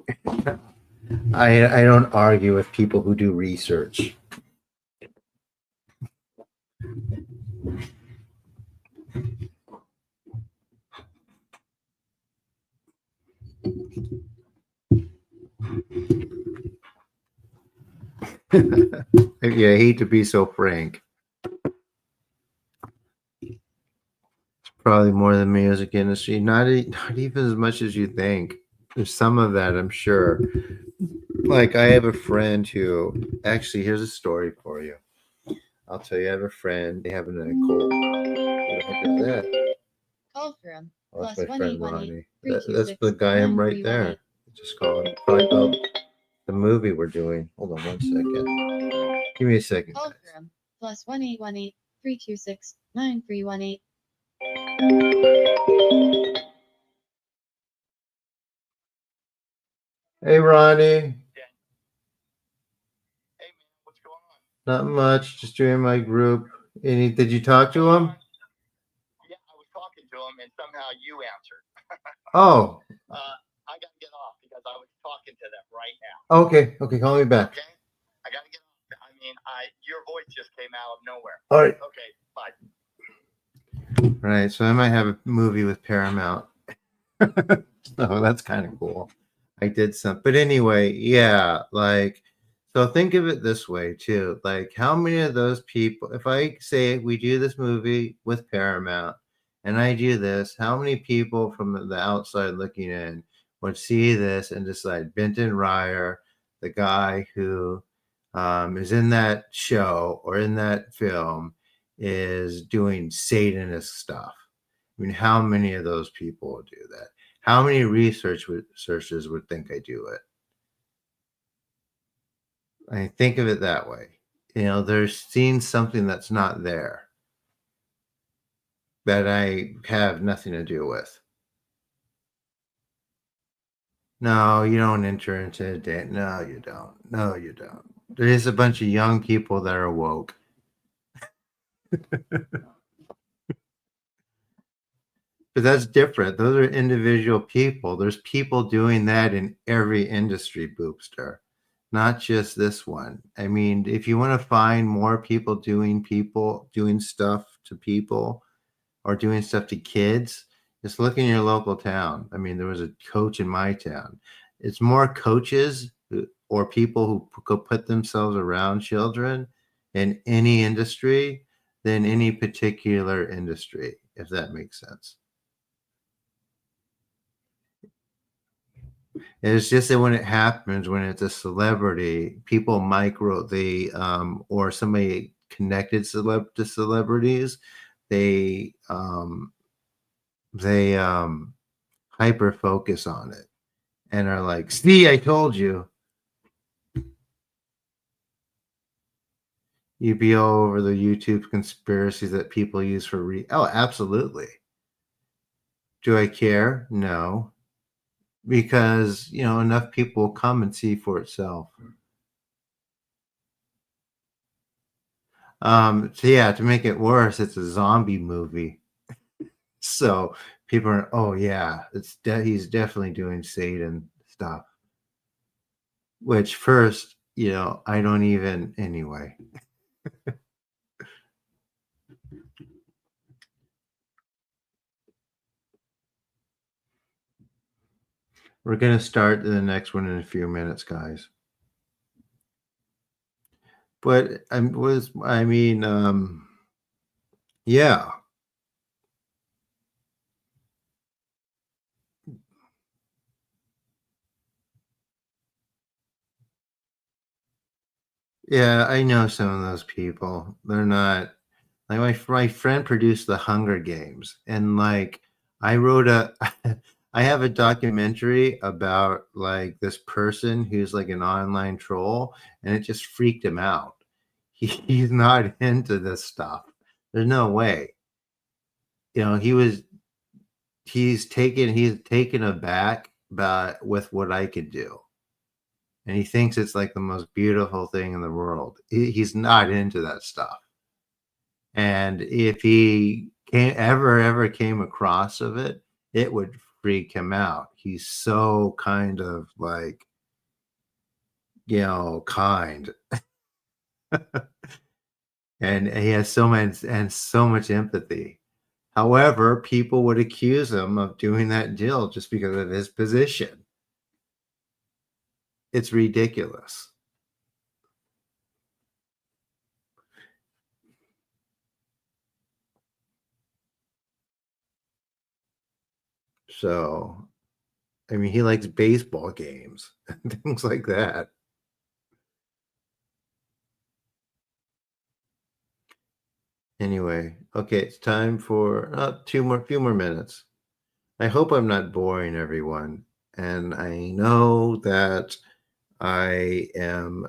I don't argue with people who do research. Yeah, I hate to be so frank. It's probably more than music industry. Not even as much as you think. There's some of that, I'm sure. Like I have a friend who actually, here's a story for you. I'll tell you, I have a friend. They have an occult. What the heck is that? Call from Oh, that's plus my one friend eight one eight Ronnie. three two That's six the guy I'm right 9318. there. Just calling. Probably about the movie we're doing. Hold on 1 second. Give me a second, Call guys. from plus 1-818 326 9318. Hey, Ronnie. Hey man, what's going on? Not much. Just doing my group. Did you talk to him? Yeah, I was talking to him and somehow you answered. Oh, I gotta get off because I was talking to them right now. okay. Okay, call me back. Okay, I gotta get off. I mean, your voice just came out of nowhere. All right. Okay, bye. All right, so I might have a movie with Paramount. So that's kind of cool. I did some, but anyway, yeah, like, so think of it this way too. Like, how many of those people, if I say we do this movie with Paramount and I do this, how many people from the outside looking in would see this and decide Benton Ryer, the guy who is in that show or in that film, is doing Satanist stuff? I mean, how many of those people would do that? How many researchers would think I do it? I think of it that way. You know, they're seeing something that's not there, that I have nothing to do with. No, you don't enter into it. No, you don't. No, you don't. There is a bunch of young people that are woke. But that's different. Those are individual people. There's people doing that in every industry, Boopster, not just this one. I mean, if you want to find more people doing stuff to people or doing stuff to kids, just look in your local town. I mean, there was a coach in my town. It's more coaches or people who could put themselves around children in any industry than any particular industry, if that makes sense. It's just that when it happens, when it's a celebrity, people or somebody connected to celebrities, they hyper focus on it and are like, "See, I told you." You'd be all over the YouTube conspiracies that people use for oh, absolutely. Do I care? No. Because, you know, enough people will come and see for itself. So yeah, to make it worse, it's a zombie movie. So people are, oh yeah, he's definitely doing Satan stuff. Which first, you know, I don't even anyway. We're gonna start the next one in a few minutes, guys. But yeah. Yeah, I know some of those people. They're not like my friend produced the Hunger Games, and like I wrote I have a documentary about like this person who's like an online troll, and it just freaked him out. He's not into this stuff. There's no way. You know, he's taken aback with what I could do. And he thinks it's like the most beautiful thing in the world. He's not into that stuff. And if he ever came across of it, it would freak him out. He's so kind of like, you know, kind. And he has so much empathy. However, people would accuse him of doing that deal just because of his position. It's ridiculous. So, I mean, he likes baseball games and things like that. Anyway, okay, it's time for few more minutes. I hope I'm not boring everyone. And I know that I am,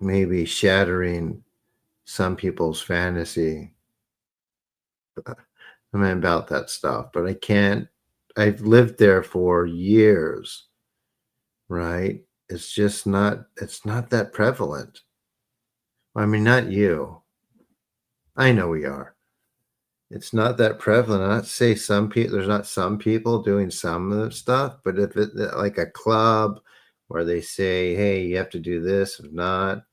maybe shattering some people's fantasy. I mean, about that stuff, but I can't. I've lived there for years, right? It's just not. It's not that prevalent. I mean, not you. I know we are. It's not that prevalent. I'm not to say some people. There's not some people doing some of the stuff, but if it like a club where they say, "Hey, you have to do this," if not,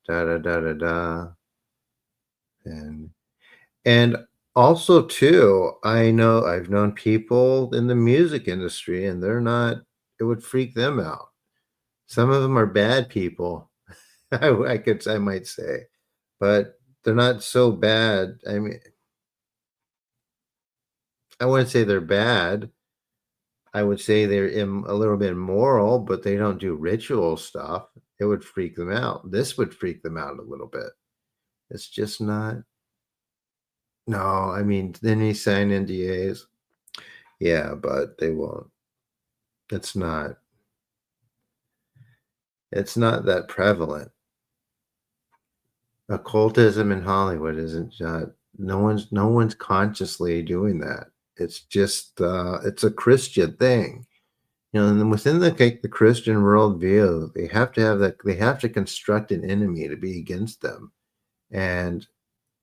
da da da da da, and also too, I know I've known people in the music industry, and they're not. It would freak them out. Some of them are bad people. I might say, but they're not so bad. I mean, I wouldn't say they're bad. I would say they're a little bit immoral, but they don't do ritual stuff. It would freak them out. This would freak them out a little bit. It's just not. No, I mean, then you sign NDAs. Yeah, but they won't. It's not. It's not that prevalent. Occultism in Hollywood isn't just. No one's consciously doing that. It's just. It's a Christian thing. And then within the Christian worldview, they have to have that. They have to construct an enemy to be against them. And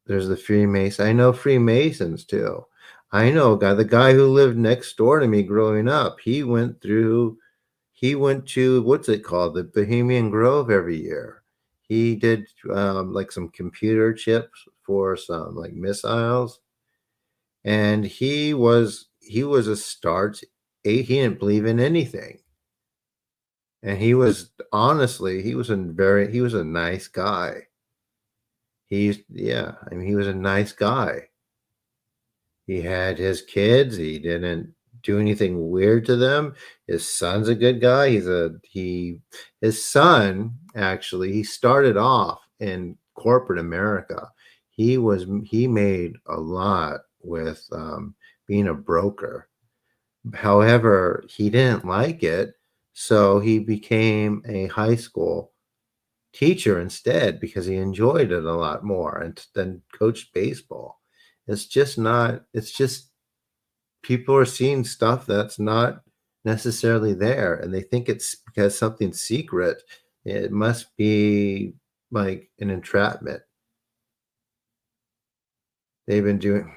there's the Freemasons. I know Freemasons too. I know a guy, the guy who lived next door to me growing up. He went to what's it called, the Bohemian Grove every year. He did like some computer chips for some like missiles, and he was a start. He didn't believe in anything. And he was honestly, he was a nice guy. I mean, he was a nice guy. He had his kids. He didn't do anything weird to them. His son's a good guy. His son actually, he started off in corporate America. He made a lot with being a broker. However, he didn't like it, so he became a high school teacher instead because he enjoyed it a lot more and then coached baseball. It's just people are seeing stuff that's not necessarily there, and they think it's because something's secret. It must be like an entrapment. They've been doing.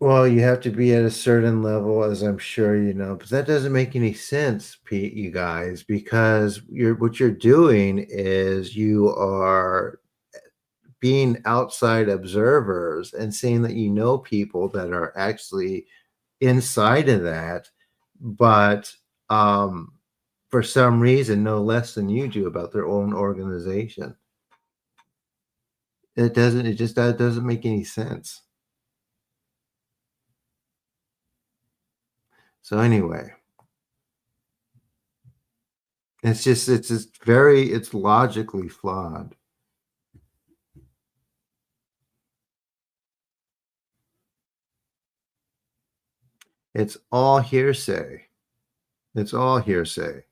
Well, you have to be at a certain level, as I'm sure you know, but that doesn't make any sense, Pete, you guys, because what you're doing is you are being outside observers and saying that you know people that are actually inside of that, but for some reason know less than you do about their own organization. It doesn't make any sense. So anyway, it's it's logically flawed. It's all hearsay. It's all hearsay.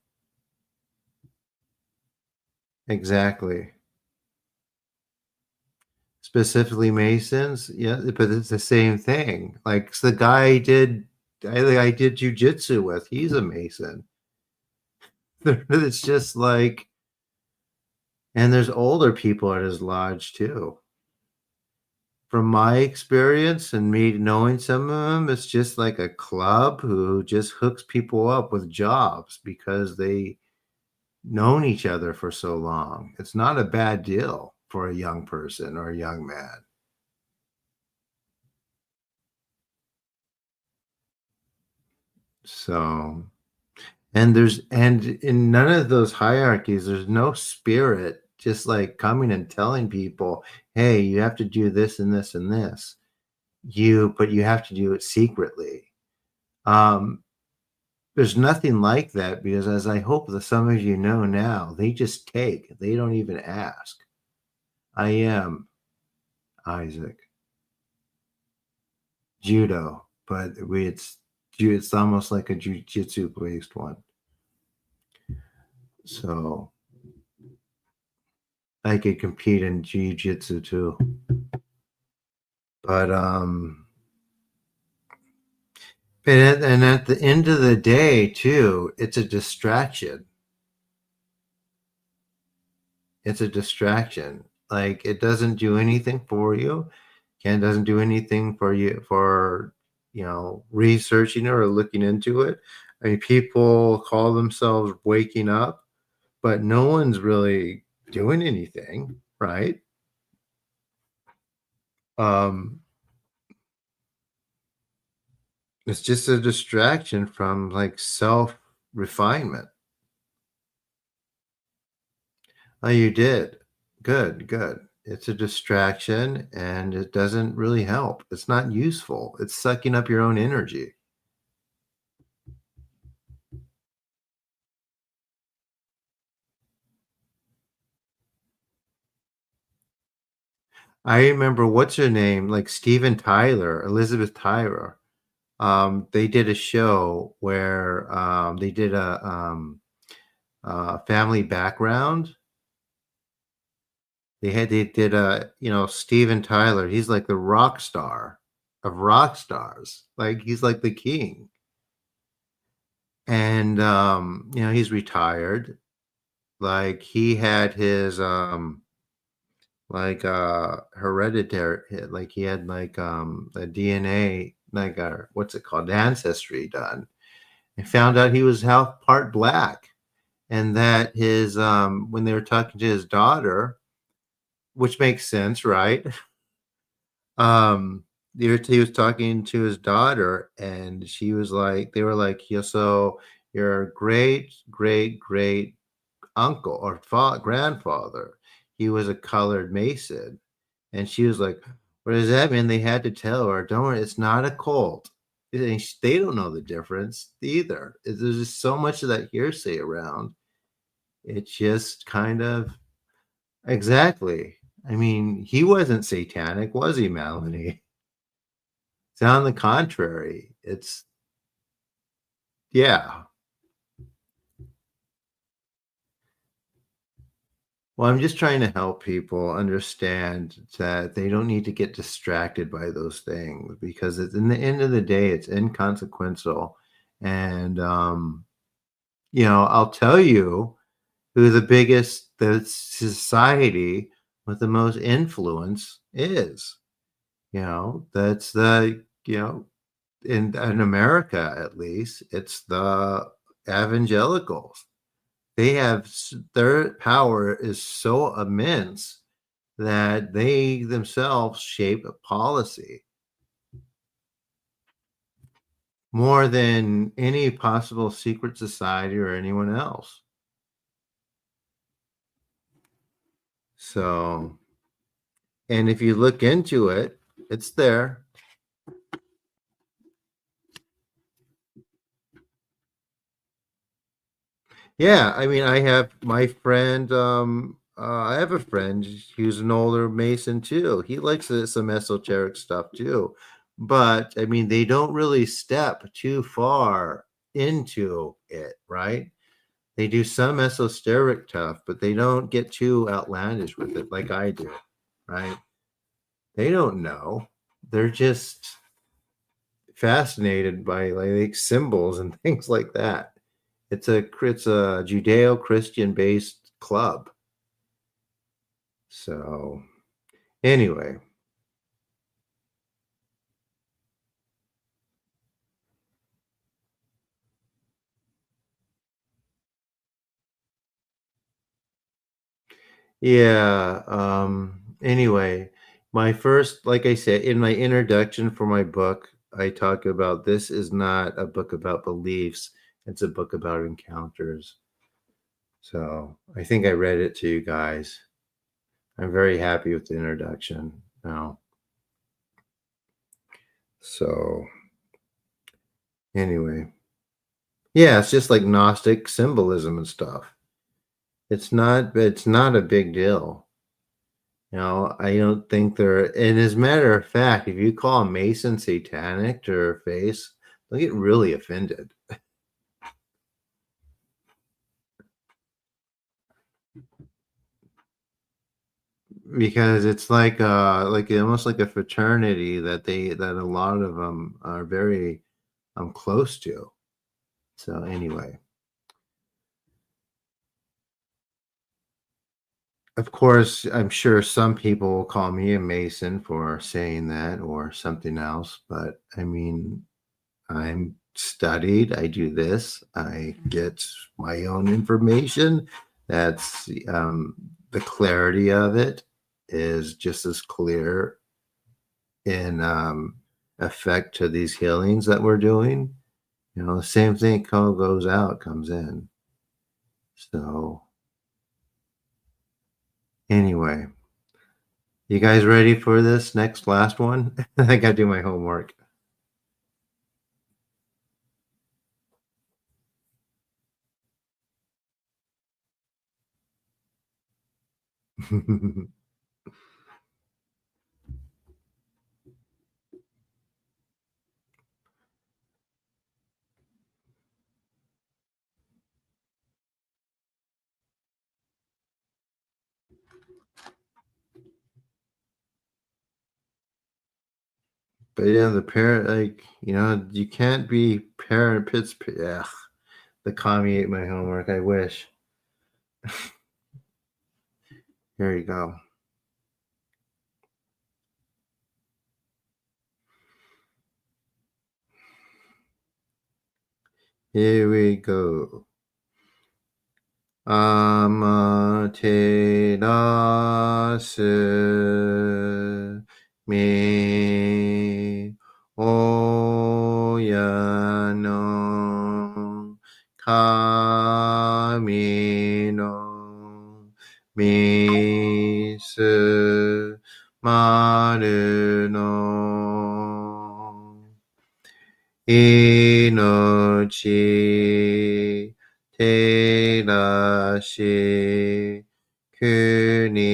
Exactly. Specifically Masons, yeah, but it's the same thing. Like the guy I did jujitsu with, he's a Mason. It's just like, and there's older people at his lodge too. From my experience and me knowing some of them, it's just like a club who just hooks people up with jobs because they known each other for so long. It's not a bad deal for a young person or a young man. So, and in none of those hierarchies, there's no spirit just like coming and telling people, hey, you have to do this and this and this. But you have to do it secretly. There's nothing like that because, as I hope that some of you know now, they just take. They don't even ask. I am Isaac. Judo, but it's almost like a jiu-jitsu based one. So I could compete in jiu-jitsu too. But and at the end of the day too, it's a distraction. It's a distraction. Like, it doesn't do anything for you. It doesn't do anything for you for, researching it or looking into it. I mean, people call themselves waking up, but no one's really doing anything, right? It's just a distraction from like self-refinement. Oh, you did. Good, good. It's a distraction and it doesn't really help. It's not useful. It's sucking up your own energy. I remember, what's her name? Like Steven Tyler, Elizabeth Tyler. They did a show where they did a family background. They did a, Steven Tyler. He's like the rock star of rock stars. Like, he's like the king. And he's retired. Like, he had his hereditary, like he had like a DNA, like what's it called, ancestry done, and found out he was half part black, and that his when they were talking to his daughter, which makes sense, right? He was talking to his daughter, and she was like, they were like, yeah, so your great great great uncle or grandfather, he was a colored Mason. And she was like, what does that mean? They had to tell her, don't worry, it's not a cult. They don't know the difference either. There's just so much of that hearsay around. It's just kind of, exactly. I mean, he wasn't satanic, was he, Melanie? It's on the contrary. It's, yeah. Well, I'm just trying to help people understand that they don't need to get distracted by those things, because in the end of the day, it's inconsequential. And, I'll tell you who the society with the most influence is. That's in America, at least, it's the evangelicals. Their power is so immense that they themselves shape a policy more than any possible secret society or anyone else. So, and if you look into it, it's there. Yeah, I mean, I have my friend, I have a friend who's an older Mason too. He likes some esoteric stuff too. But I mean, they don't really step too far into it, right? They do some esoteric stuff, but they don't get too outlandish with it like I do, right? They don't know. They're just fascinated by like symbols and things like that. It's a Judeo-Christian based club. So anyway. Yeah. Anyway, my first, like I said, in my introduction for my book, I talk about this is not a book about beliefs. It's a book about encounters. So I think I read it to you guys. I'm very happy with the introduction now. So Anyway. Yeah, it's just like Gnostic symbolism and stuff. It's not a big deal. I don't think and as a matter of fact, if you call a Mason satanic to her face, they'll get really offended. Because it's like almost like a fraternity that a lot of them are very close to. So anyway. Of course, I'm sure some people will call me a Mason for saying that or something else, but I mean, I'm studied, I do this, I get my own information. That's the clarity of it is just as clear in effect to these healings that we're doing. The same thing goes out, comes in. So anyway, you guys ready for this last one? I gotta do my homework. But yeah, the parent, you can't be parent pits. Yeah, the commie ate my homework. I wish. Here you go. Here we go. Amaterasu me oyano kami no misu maru no inochi terashi kuni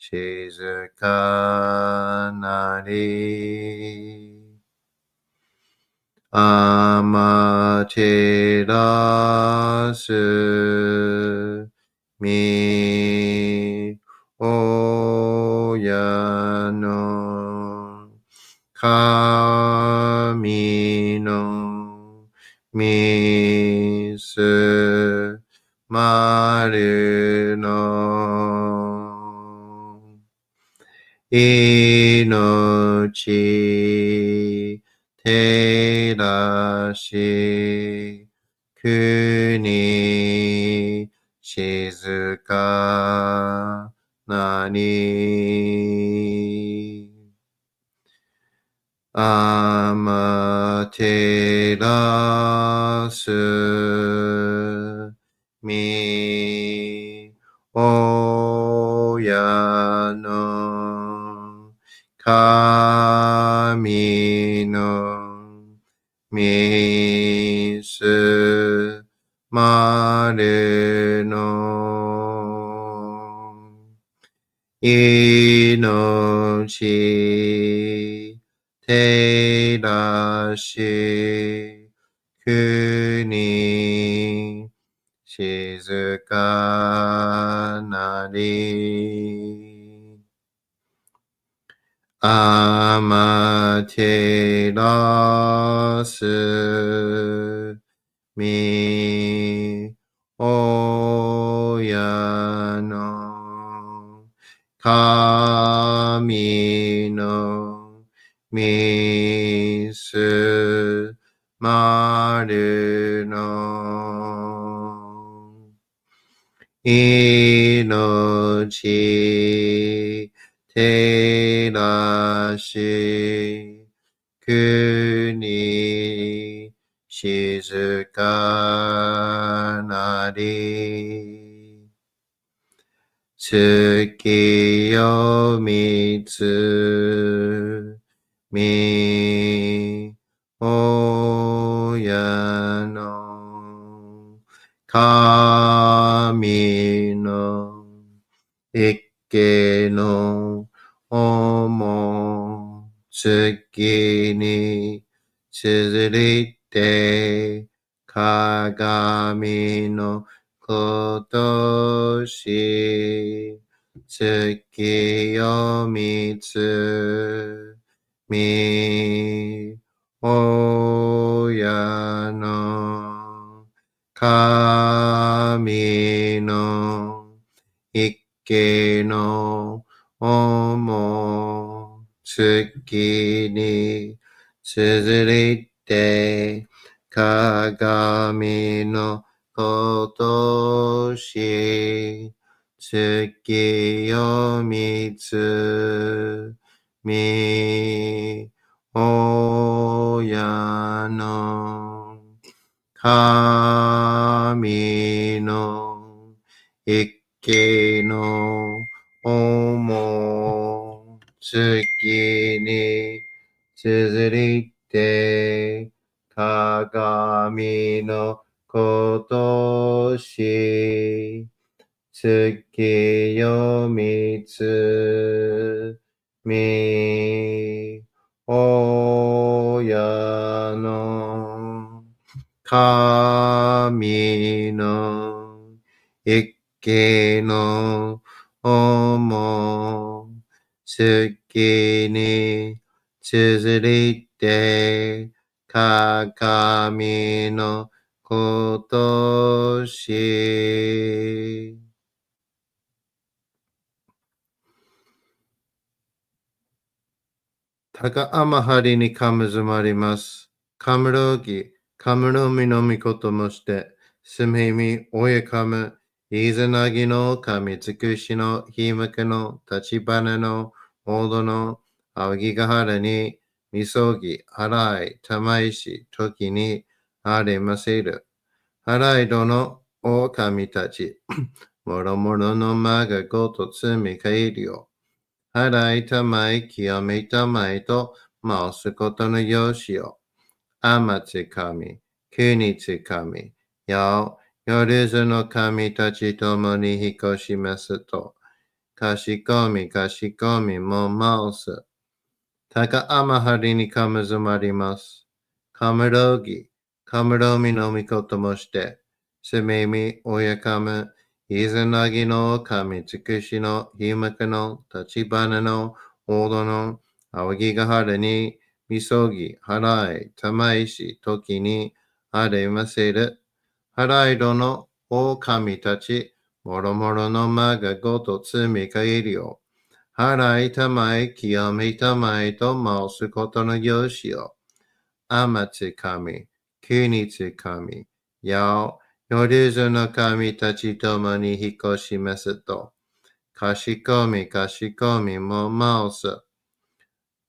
shizukanari amaterasu mi oyano kami no misu maru no inochi terashi kuni shizukanari amaterasu mi oyano kami no misu maru no inochi terashi kuni shizukanari amaterasu mi oyano kami no misu maru no inochi terashi kuni shizukanari tsukiyo mitsu mi 神の一家の思月に続いて鏡のことし月を見つみ親の神の一家の思月に続いて鏡のことし月を見つみ親の神の一家の思月に続いて鏡のことし月を見つみ親の神の一家の思月に続いて鏡のことし高天張にかむずまります。かむろぎ、かむろみのみこともして、すみみ、おえかむ、いずなぎの神つくしのひむけの立花のおどのあぎがはらに、みそぎ、はらい、たまいし、ときにありませる。はらいどのお神たち、もろもろのまがごとつみかえりよ。払いたまい、清めたまいと申すことのよしよ。天津神、国津神、よずの神たちともに引っ越しますと、かしこみも申す。高天張にかむずまります。かむろぎ、かむろみのみこともして、すみみ、おやかむ、いずなぎの神つくしのひむくの立花のおどのあわぎがはるにみそぎはらいたまいしときにありませる。はらいどのお神たちもろもろのまがごとつみかえりよ。はらいたまい清めたまいと申すことのよしよ。天津神、国津神、夜ずの神たちともに引っ越しますと、かしこみも申す。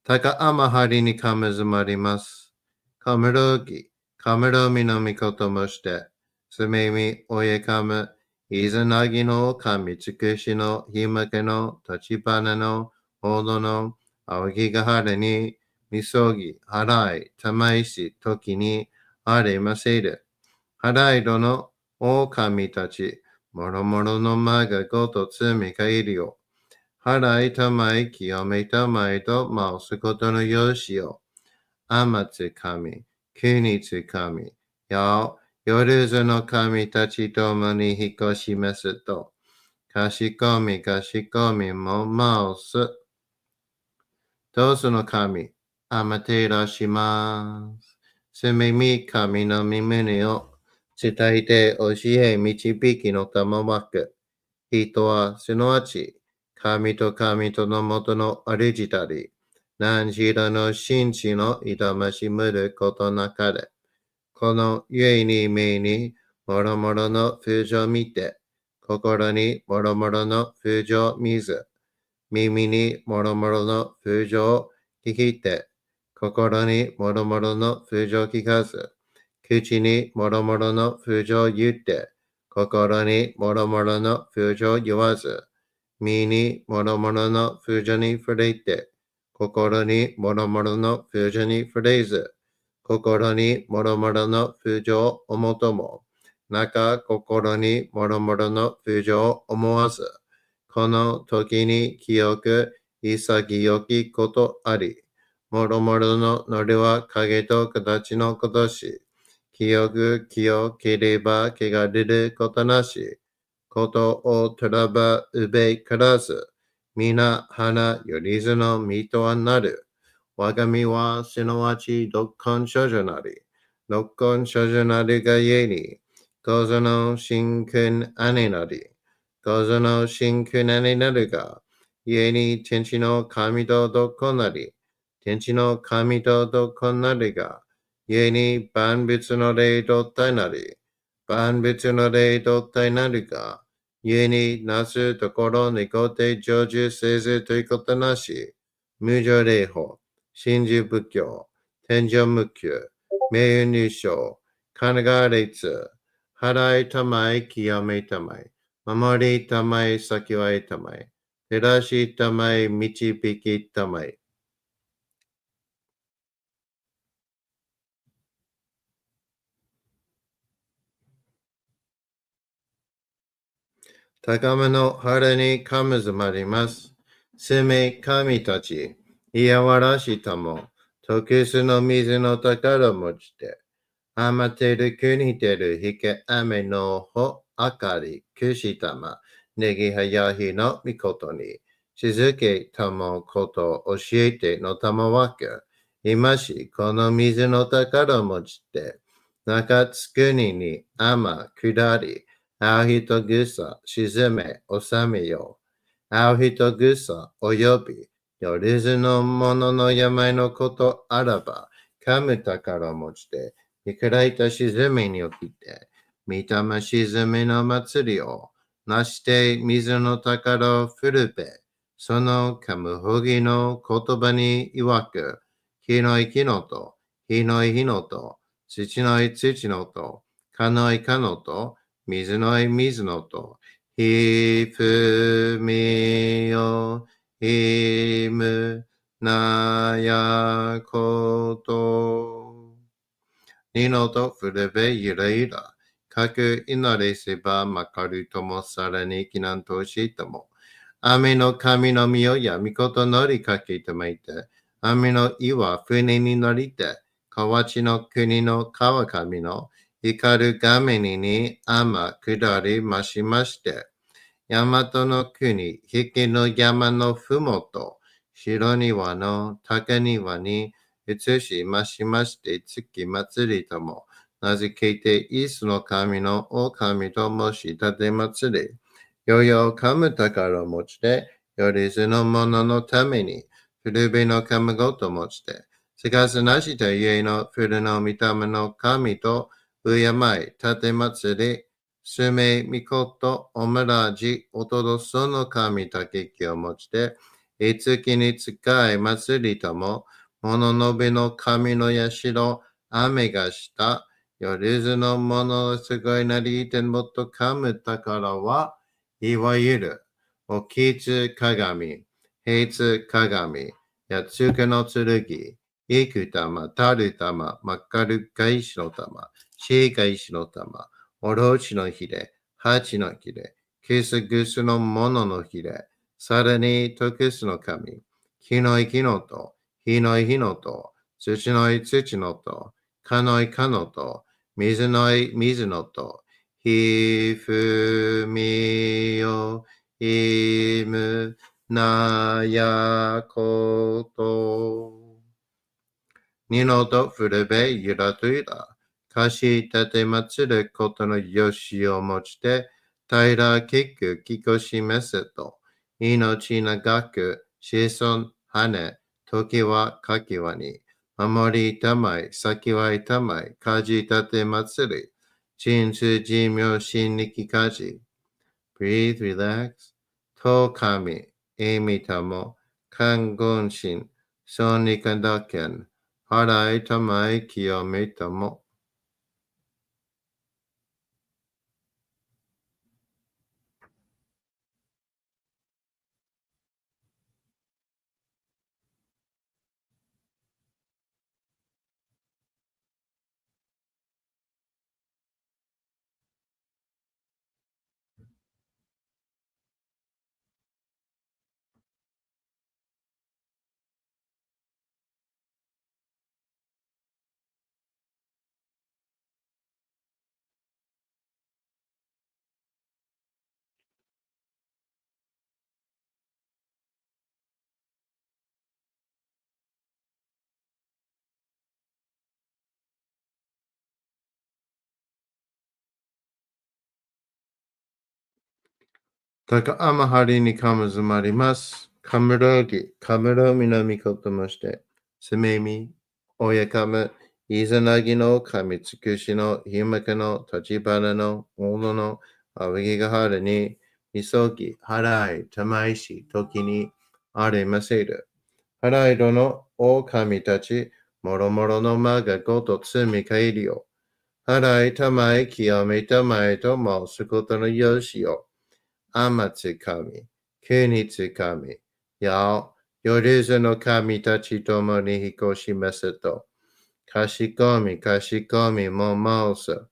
高天張にかむずまります。かむろぎ、かむろみのみこともして、すみみ、おえかむ、いずなぎの神つくしのひむけの立花のほどのあわぎがはるに、みそぎ、はらい、たまいし、ときにありませる。はらいどのお神たち、もろもろのまがごとつみかえるよ。はらいたまい、清めたまいと申すことのよしよ。天津神、国津神、夜ずの神たちともに引っ越しますと、かしこみも申す。どうぞの神、あまていらします。すみみ神の御胸を伝えて教え導きの賜く。人はすなわち、神とのもとの主たり、何時らの真知の痛ましむることなかれ。この故に目にもろもろの風情見て、心にもろもろの風情見ず、耳にもろもろの風情を聞いて、心にもろもろの風情聞かず、口にもろもろの風情言って、心にもろもろの風情言わず、身にもろもろの風情に触れて、心にもろもろの風情に触れず、心にもろもろの風情をもとも、中心にもろもろの不条を思わず、この時に清く潔きことあり、もろもろのノリは影と形のことし、清く清ければ汚れることなし、ことをとらばうべからず、皆花よりずの身とはなる。我が身はすなわち独根処女なり、独根処女なるがゆえに、ごぞの真君姉なり、ごぞの真君姉なるが、ゆえに天地の神と独根なり、天地の神と独根なるが、ゆえに万物の霊と体なり、万物の霊と体なるが、ゆえになすところにごて成就せずということなし、無常霊法、真珠仏教、天上無休、名誉入賞、神奈川列、払いたまい、清めたまい、守りたまい、先はいたまい、照らしたまい、導きたまい。高めの春にかむずまります。すめ神たち、いやわらしたも、特殊の水の宝持ちて、余ってる国てるひけ雨のほあかりくしたま、ねぎはやひのみことに、静けたもこと教えてのたまわけ、今しこの水の宝持ちて、中つくにに雨下り、青人草沈め収めよう。青人草および、よりずのものの病のことあらば、かむ宝持ちて、いくらいた沈めに起きて、御霊沈めの祭りを、なして水の宝を振るべ、そのかむほぎの言葉に曰く、火のい火のと、火のい火のと、土のい土のと、かのいかのと、水のい水のと、ひふみよ、ひむなやこと。二のとふれべゆらゆら。かく祈りせばまかるともさらに避難としても。雨の神の身をやみこと乗りかけてまいて。雨の岩船に乗りて。河内の国の川上の光る画面に雨下りましまして。大和の国、引きの山のふもと、白庭の高庭に移しましまして月祭りとも、名付けてイスの神の狼と申し立て祭り、よよかむ宝持ちで、よりずの者のために、古びのかむごと持ちて、すかすなしと家の古の御霊の神と、敬い、立て祭り、すめみことおむらじおとどその神たけきをもちて、いつきに使い祭りとも、もののべの神のやしろ、雨がした、よりずのものすごいなりてんもっとかむ宝は、いわゆる、おきつ鏡、平つ鏡、やつくの剣、いく玉、たる玉、まっかるか石の玉、しいか石の玉、おろしのひれ、八のひれ、キスグスのもののひれ、さらに特すの神、木のい木のと、火のい火のと、土のい土のと、かのいかのと、水のい水のと、ひふみよ、いむなやこと。二のとふれべゆらとゆら。かし立て祭ることのよしをもちて、平きくきこしめせと、命長く、子孫羽、時はかきわに、守りたまい、先はいたまい、かじ立て祭り、人数寿命心力かじ、breathe, relax, と神、えみたも、看護心、sonにかだけん、払いたまい清めたも。高天張にかむずまります。かむろぎ、かむろみのみこともして、すめみ、おやかむ、いざなぎの神つくしのひまかの立花のおののあわぎがはるに、みそき、はらい、たまいし、ときにありませる。はらいどのお神たち、もろもろのまがごとつみかえりよ。はらいたまい、清めたまえと申すことのよしよ。天つ神、国つ神、や夜ずの神たちともに引こしますと、かしこみも申す。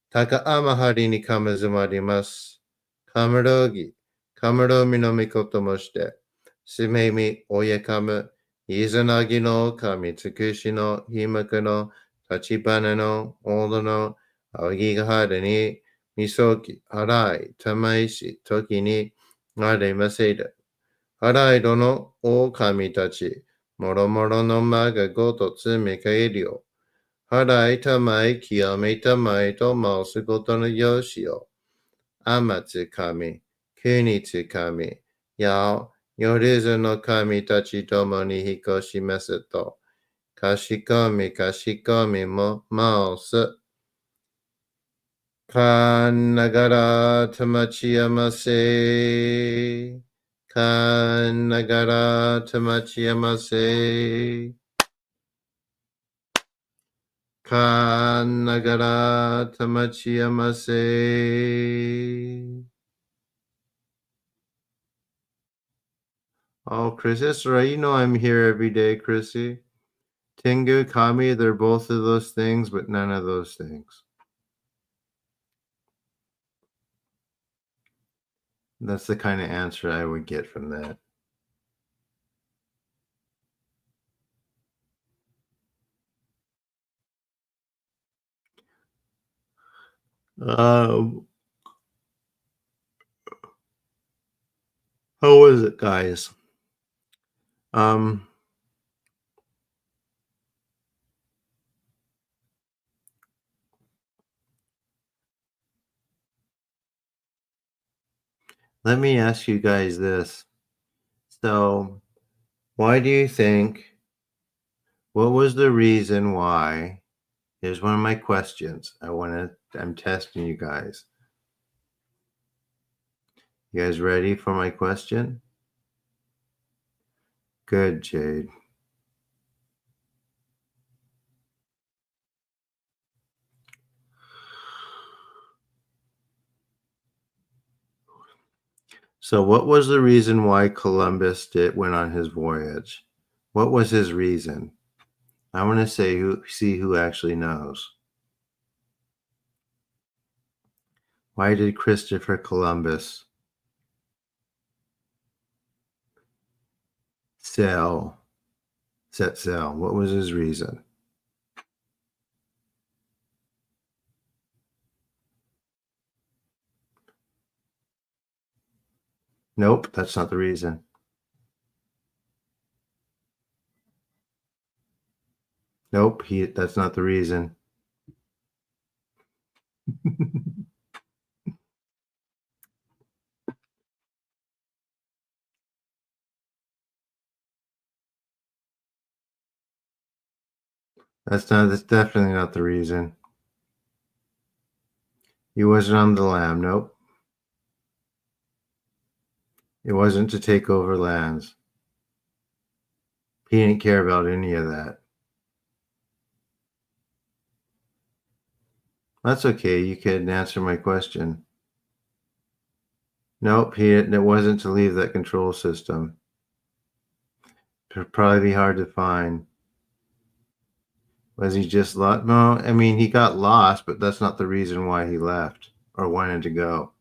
高天張りにかむずまります。かむろぎ、かむろみのみこともして、すめみ、おやかむ、いざなぎの神つくしのひまくの立花のおどのあわぎがはるに、みそき、はらい、たまいし、ときにありませる。はらいどのお神たち、もろもろのまがごとつみかえりよ。はらいたまい、清めたまいと申すことのよしよ。天つ神、国つ神、や夜ずの神たちともに引こしますと、かしこみも申す。かんながらたまちやませ。かんながらたまちやませ。かんながらたまちやませ。Oh, Chris, that's right. You know I'm here every day, Chrissy. Tengu, Kami, they're both of those things, but none of those things. That's the kind of answer I would get from that. How was it, guys? Let me ask you guys this. So, why do you think, what was the reason why? Here's one of my questions. I'm testing you guys. You guys ready for my question? Good, Jade. So what was the reason why Columbus went on his voyage? What was his reason? I want to see who actually knows. Why did Christopher Columbus set sail? What was his reason? Nope, that's not the reason. Nope, that's not the reason. That's definitely not the reason. He wasn't on the lam, nope. It wasn't to take over lands. He didn't care about any of that. That's okay, you can answer my question. Nope, it wasn't to leave that control system. It'd probably be hard to find. Was he just lost? No, I mean, he got lost, but that's not the reason why he left or wanted to go.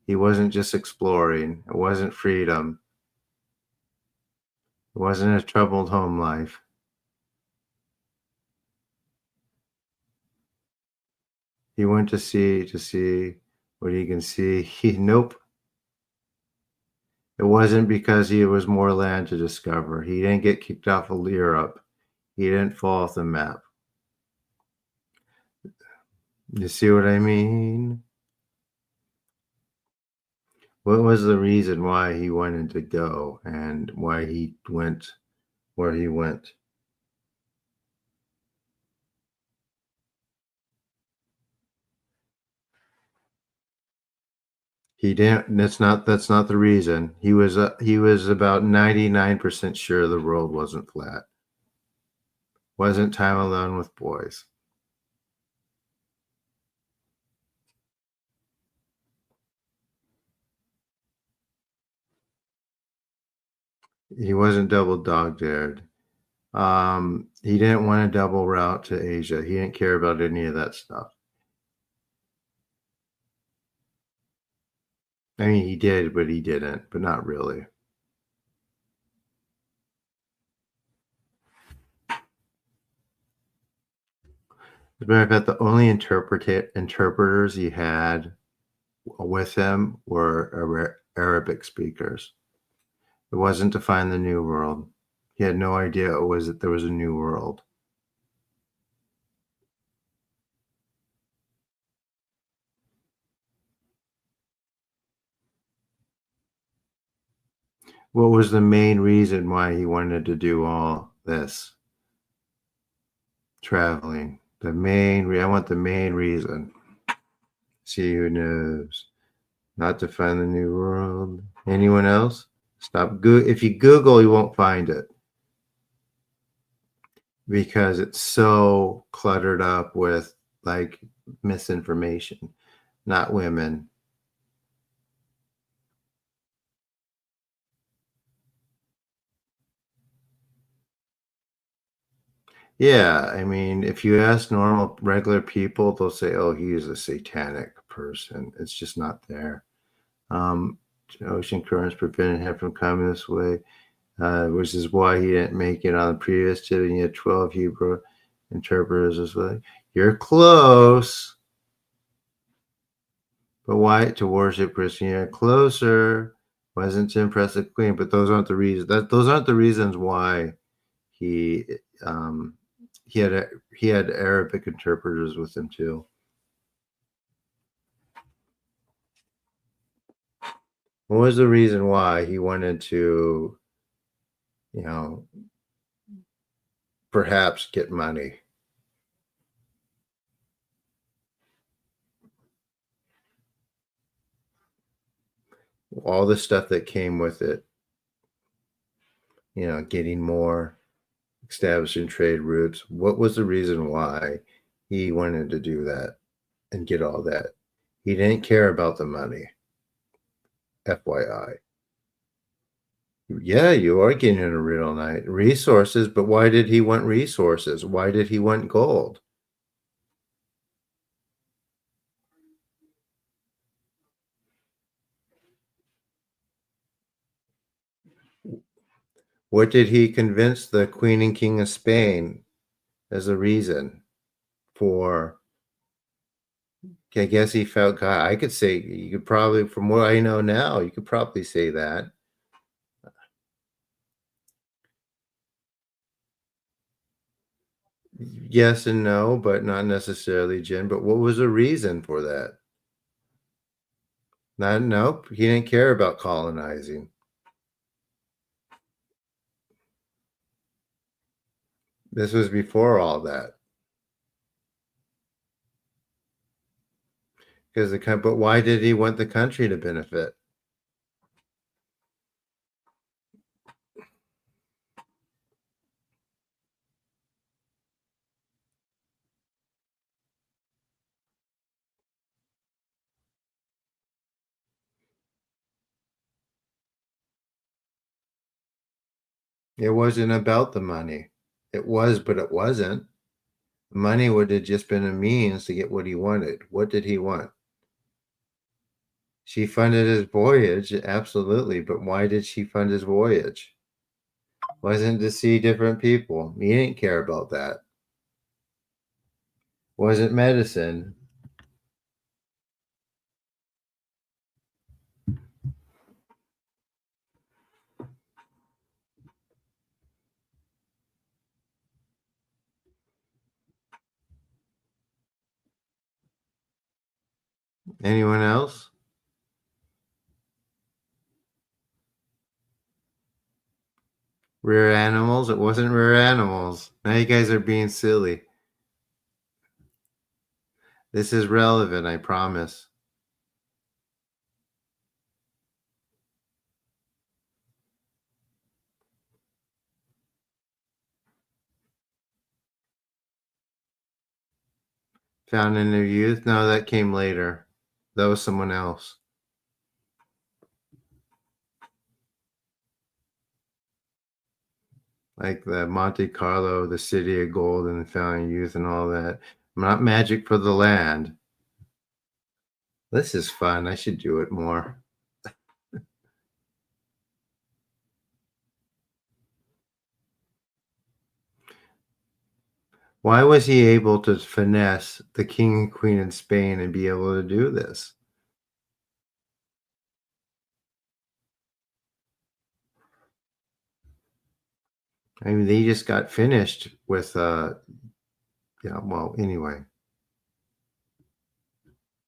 He wasn't just exploring. It wasn't freedom. It wasn't a troubled home life. He went to see what he can see. Nope. It wasn't because he was more land to discover. He didn't get kicked off of Europe. He didn't fall off the map. You see what I mean? What was the reason why he wanted to go and why he went where he went? He didn't. That's not the reason. He was about 99% sure the world wasn't flat. Wasn't time alone with boys. He wasn't double dog dared. He didn't want a double route to Asia. He didn't care about any of that stuff. I mean, he did, but he didn't, but not really. As a matter of fact, the only interpreters he had with him were Arabic speakers. It wasn't to find the new world. He had no idea it was that there was a new world. What was the main reason why he wanted to do all this traveling? I want the main reason. See who knows. Not to find the new world. Anyone else? Stop. If you Google, you won't find it. Because it's so cluttered up with like misinformation, not women. Yeah, I mean, if you ask normal, regular people, they'll say, "Oh, he's a satanic person." It's just not there. Ocean currents prevented him from coming this way, which is why he didn't make it on the previous trip. And he had 12 Hebrew interpreters as well. You're close, but why to worship Christianity? Closer. Wasn't to impress the queen, but those aren't the reasons. Those aren't the reasons why he had Arabic interpreters with him too. What was the reason why he wanted to, perhaps get money? All the stuff that came with it, getting more, establishing trade routes. What was the reason why he wanted to do that and get all that? He didn't care about the money. FYI. Yeah, you are getting a real night. Resources, but why did he want resources? Why did he want gold? What did he convince the Queen and King of Spain as a reason for? I guess he felt God. I could say, you could probably, from what I know now, you could probably say that. Yes and no, but not necessarily, Jen. But what was the reason for that? Nope. He didn't care about colonizing. This was before all that. But why did he want the country to benefit? It wasn't about the money. It was, but it wasn't. Money would have just been a means to get what he wanted. What did he want? She funded his voyage, absolutely. But why did she fund his voyage? Wasn't to see different people. He didn't care about that. Wasn't medicine. Anyone else? Rare animals? It wasn't rare animals. Now you guys are being silly. This is relevant, I promise. Found in their youth? No, that came later. That was someone else. Like the Monte Carlo, the City of Gold, and the Found in Youth, and all that. Not magic for the land. This is fun. I should do it more. Why was he able to finesse the king and queen in Spain and be able to do this? I mean, they just got finished with, yeah, well, anyway.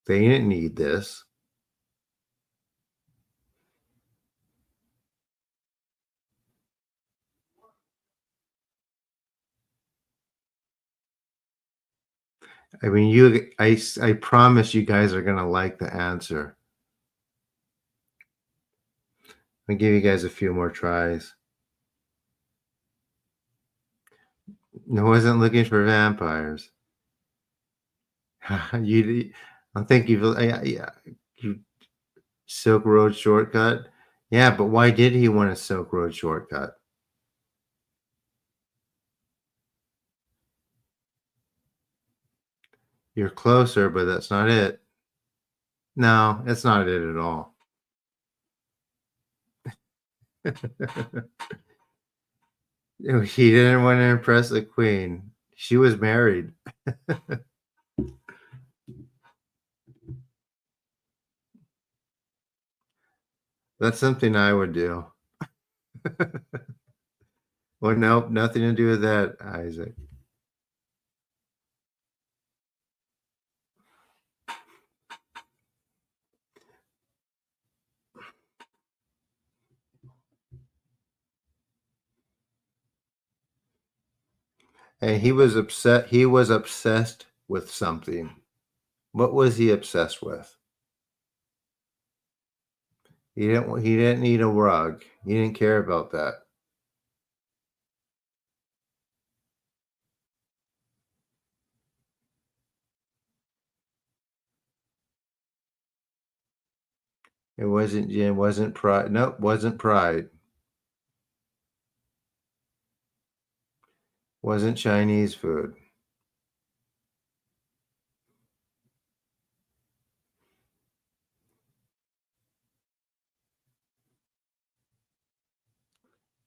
They didn't need this. I mean, I promise you guys are going to like the answer. I'll give you guys a few more tries. I wasn't looking for vampires. I think you Silk Road shortcut. Yeah, but why did he want a Silk Road shortcut? You're closer, but that's not it. No, that's not it at all. He didn't want to impress the queen. She was married. That's something I would do. Well, nope, nothing to do with that, Isaac. And he was upset. He was obsessed with something. What was he obsessed with? He didn't need a rug. He didn't care about that. It wasn't pride. Nope, wasn't pride. Wasn't Chinese food.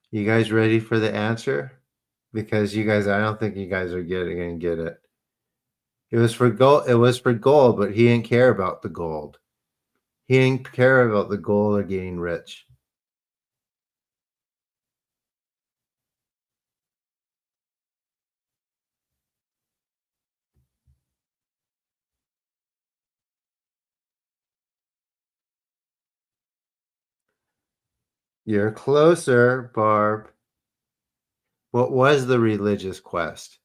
You guys ready for the answer? Because you guys, I don't think you guys are gonna get it. It was for gold. It was for gold, but he didn't care about the gold. He didn't care about the gold or getting rich. You're closer, Barb. What was the religious quest?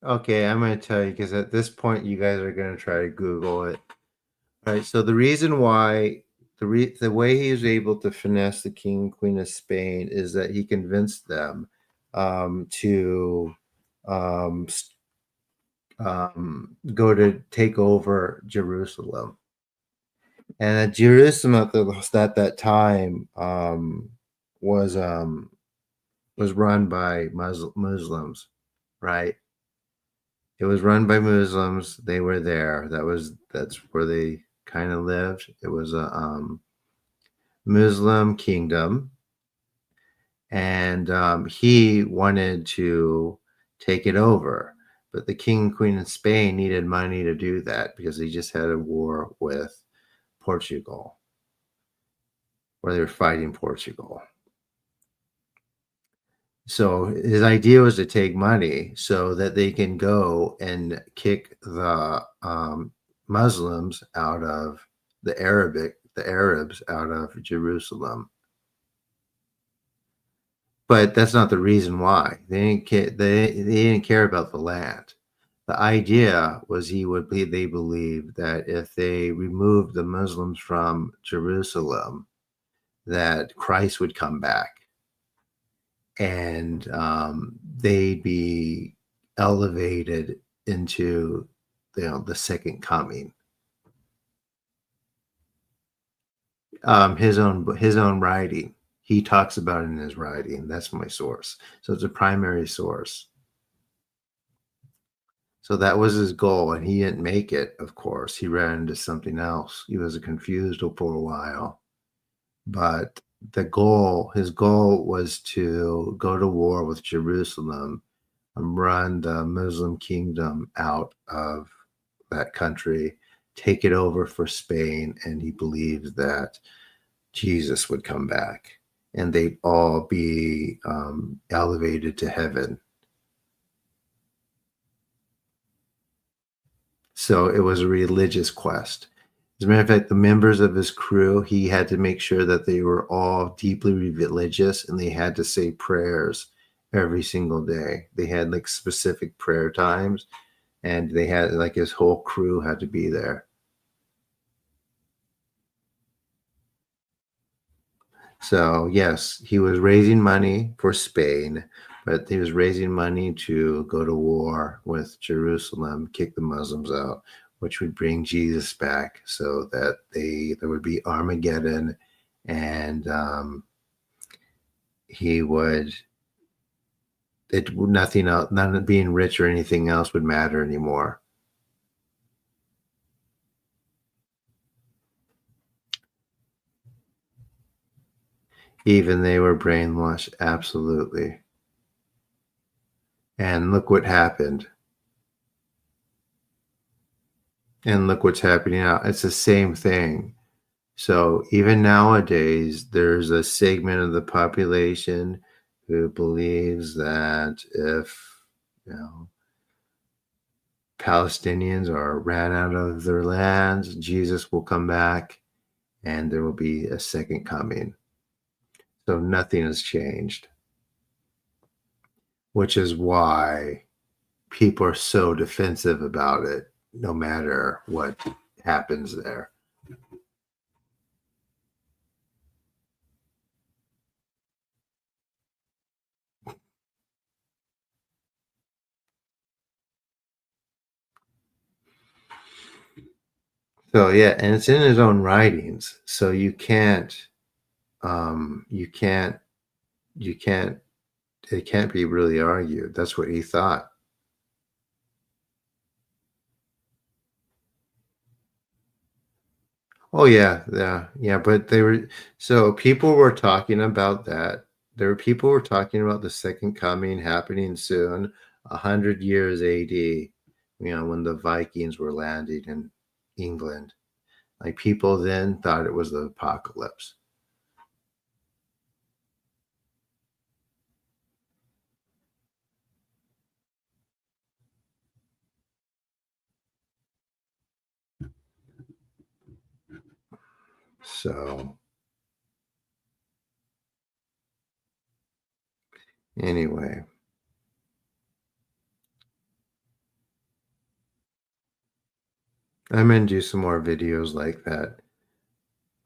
Okay, I'm going to tell you because at this point you guys are going to try to Google it. All right, so the reason why the way he was able to finesse the king and queen of Spain is that he convinced them to go to take over Jerusalem. And Jerusalem at that time was run by Muslims, right? It was run by Muslims. They were there. That's where they kind of lived. It was a Muslim kingdom, and he wanted to take it over. But the king and queen of Spain needed money to do that because they just had a war with Portugal, where they were fighting Portugal. So his idea was to take money so that they can go and kick the Muslims out of the Arabs out of Jerusalem. But that's not the reason why. They didn't care about the land. The idea was they believed that if they removed the Muslims from Jerusalem, that Christ would come back and they'd be elevated into the second coming. His own writing. He talks about it in his writing. That's my source. So it's a primary source. So that was his goal, and he didn't make it, of course. He ran into something else. He was confused for a while. But his goal was to go to war with Jerusalem and run the Muslim kingdom out of that country, take it over for Spain, and he believed that Jesus would come back and they'd all be elevated to heaven. So it was a religious quest. As a matter of fact, the members of his crew, he had to make sure that they were all deeply religious and they had to say prayers every single day. They had like specific prayer times and they had like his whole crew had to be there. So yes, he was raising money for Spain, but he was raising money to go to war with Jerusalem, kick the Muslims out, which would bring Jesus back so that there would be Armageddon and nothing else, none being rich or anything else would matter anymore. Even they were brainwashed, absolutely. And look what happened. And look what's happening now. It's the same thing. So even nowadays, there's a segment of the population who believes that if, Palestinians are ran out of their lands, Jesus will come back and there will be a second coming. So nothing has changed, which is why people are so defensive about it, no matter what happens there. So yeah, and it's in his own writings. So it can't be really argued. That's what he thought. Oh yeah. But people were talking about that. People were talking about the second coming happening soon, 100 years AD, when the Vikings were landing in England. Like people then thought it was the apocalypse. So anyway, I'm going to do some more videos like that.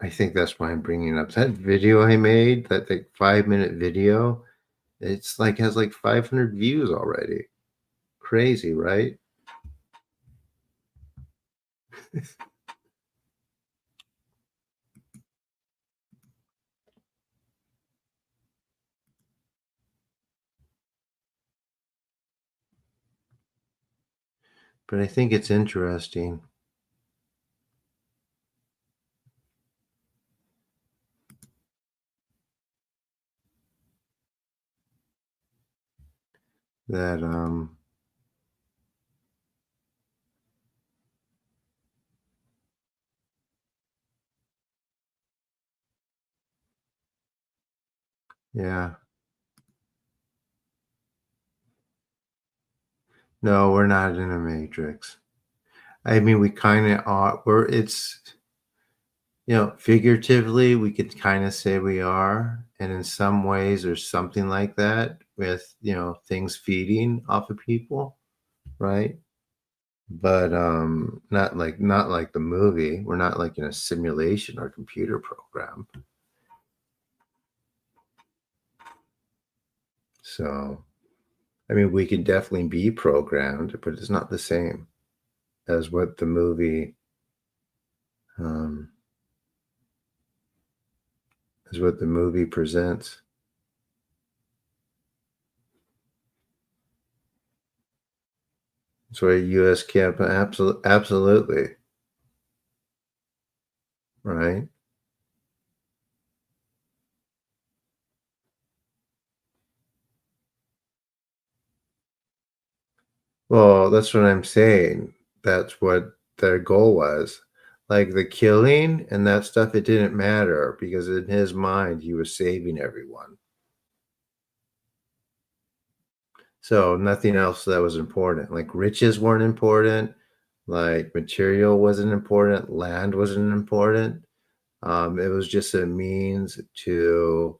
I think that's why I'm bringing up that video I made, that 5-minute video. It's has 500 views already. Crazy, right? But I think it's interesting. That yeah. No, we're not in a matrix. I mean, we kind of are. Figuratively, we could kind of say we are, and in some ways, there's something like that with things feeding off of people, right? But not like the movie. We're not like in a simulation or computer program. So, I mean, we can definitely be programmed, but it's not the same as what the movie presents. So a U.S. camp, absolutely, right? Well, that's what I'm saying. That's what their goal was. Like the killing and that stuff, it didn't matter because in his mind, he was saving everyone. So nothing else that was important. Like riches weren't important. Like material wasn't important. Land wasn't important. It was just a means to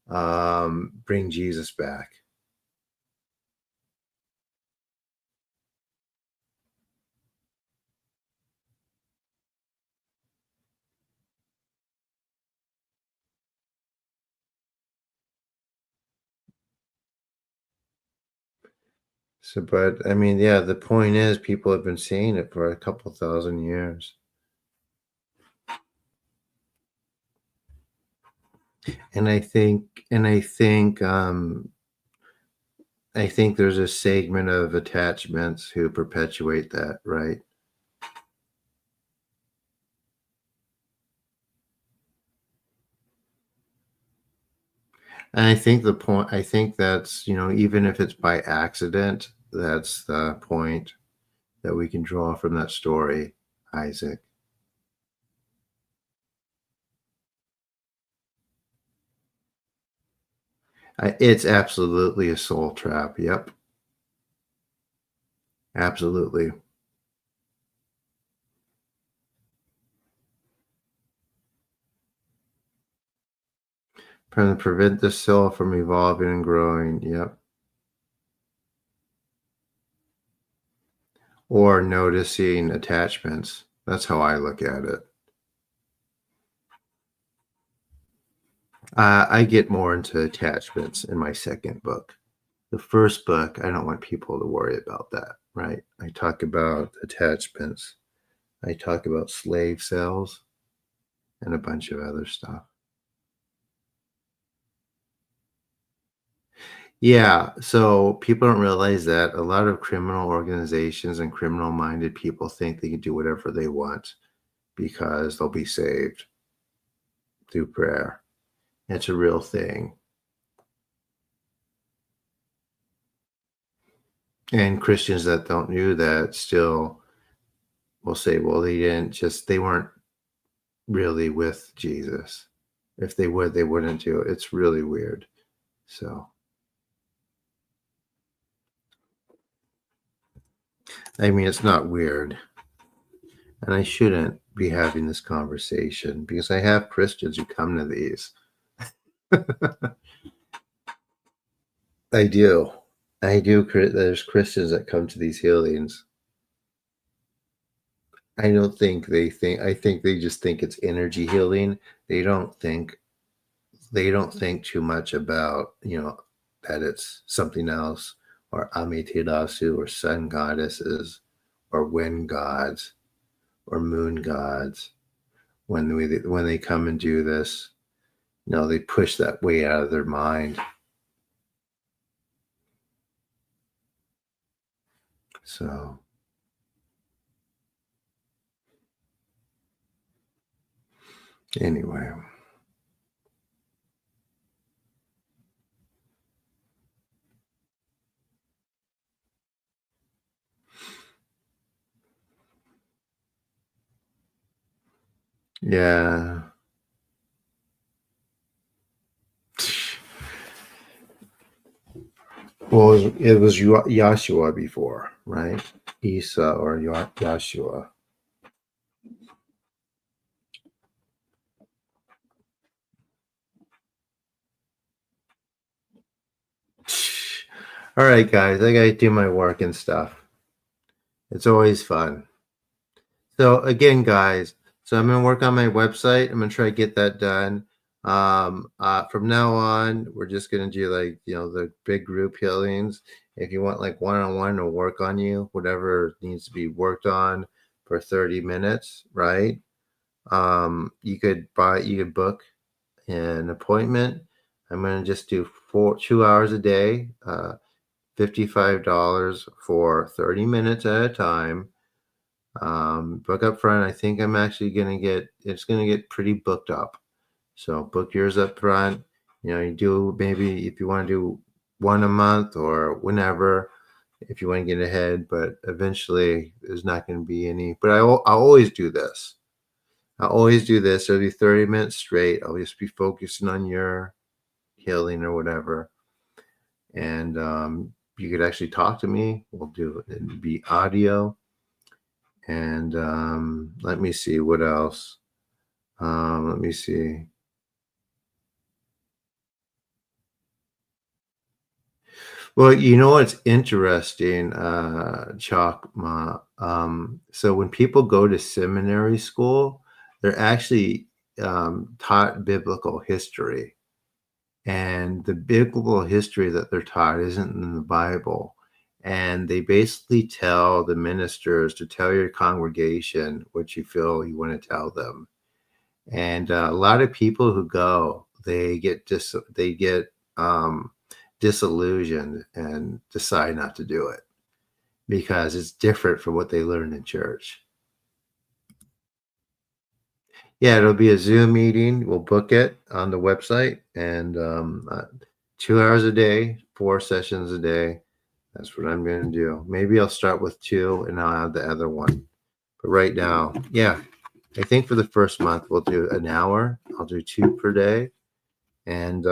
bring Jesus back. So, but I mean, yeah, the point is people have been saying it for a couple thousand years. And I think there's a segment of attachments who perpetuate that, right? And I think that's, even if it's by accident, that's the point that we can draw from that story, Isaac. It's absolutely a soul trap. Yep. Absolutely. Prevent the soul from evolving and growing. Yep. Or noticing attachments. That's how I look at it. I get more into attachments in my second book. The first book, I don't want people to worry about that, right? I talk about attachments. I talk about slave cells and a bunch of other stuff. Yeah, so people don't realize that a lot of criminal organizations and criminal-minded people think they can do whatever they want because they'll be saved through prayer. It's a real thing. And Christians that don't do that still will say, well, they weren't really with Jesus. If they would, they wouldn't do it. It's really weird. So, I mean, it's not weird. And I shouldn't be having this conversation because I have Christians who come to these. I do. There's Christians that come to these healings. I think they just think it's energy healing. They don't think too much about, that it's something else, or Amaterasu, or sun goddesses, or wind gods, or moon gods. When they come and do this, they push that way out of their mind. So, anyway. Yeah. Well, it was Yahshua before, right? Isa or Joshua. All right, guys, I gotta do my work and stuff. It's always fun. So again, guys, so I'm gonna work on my website. I'm gonna try to get that done. From now on, we're just gonna do like the big group healings. If you want like one-on-one to work on you, whatever needs to be worked on for 30 minutes, right? You could book an appointment. I'm gonna just do 2 hours a day, $55 for 30 minutes at a time. Book up front. I think I'm actually it's gonna get pretty booked up. So book yours up front. You do maybe if you want to do one a month or whenever, if you want to get ahead, but eventually there's not going to be any, but I always do this. It'll be 30 minutes straight. I'll just be focusing on your healing or whatever. And, you could actually talk to me. We'll do it. It'll be audio. And, let me see what else. Let me see. Well, you know what's interesting, Chakma? So when people go to seminary school, they're actually taught biblical history. And the biblical history that they're taught isn't in the Bible. And they basically tell the ministers to tell your congregation what you feel you want to tell them. And a lot of people who go, they get disillusioned and decide not to do it because it's different from what they learned in church. Yeah, it'll be a Zoom meeting. We'll book it on the website, and 2 hours a day, 4 sessions a day. That's what I'm going to do. Maybe I'll start with 2 and I'll add the other one. But right now, yeah, I think for the first month we'll do an hour. I'll do 2 per day, and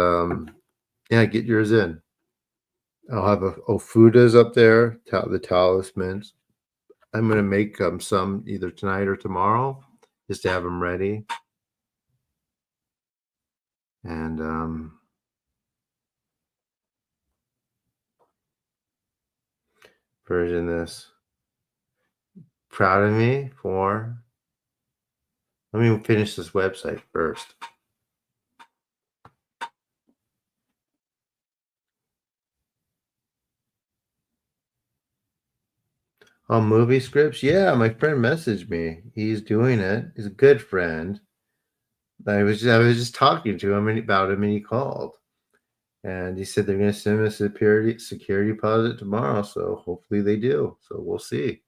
yeah, get yours in. I'll have Ofudas up there, the talismans. I'm going to make some either tonight or tomorrow just to have them ready. And version this. Proud of me for. Let me finish this website first. Oh, movie scripts? Yeah, my friend messaged me. He's doing it. He's a good friend. I was just talking to him about him, and he called. And he said they're going to send us a security deposit tomorrow. So hopefully they do. So we'll see.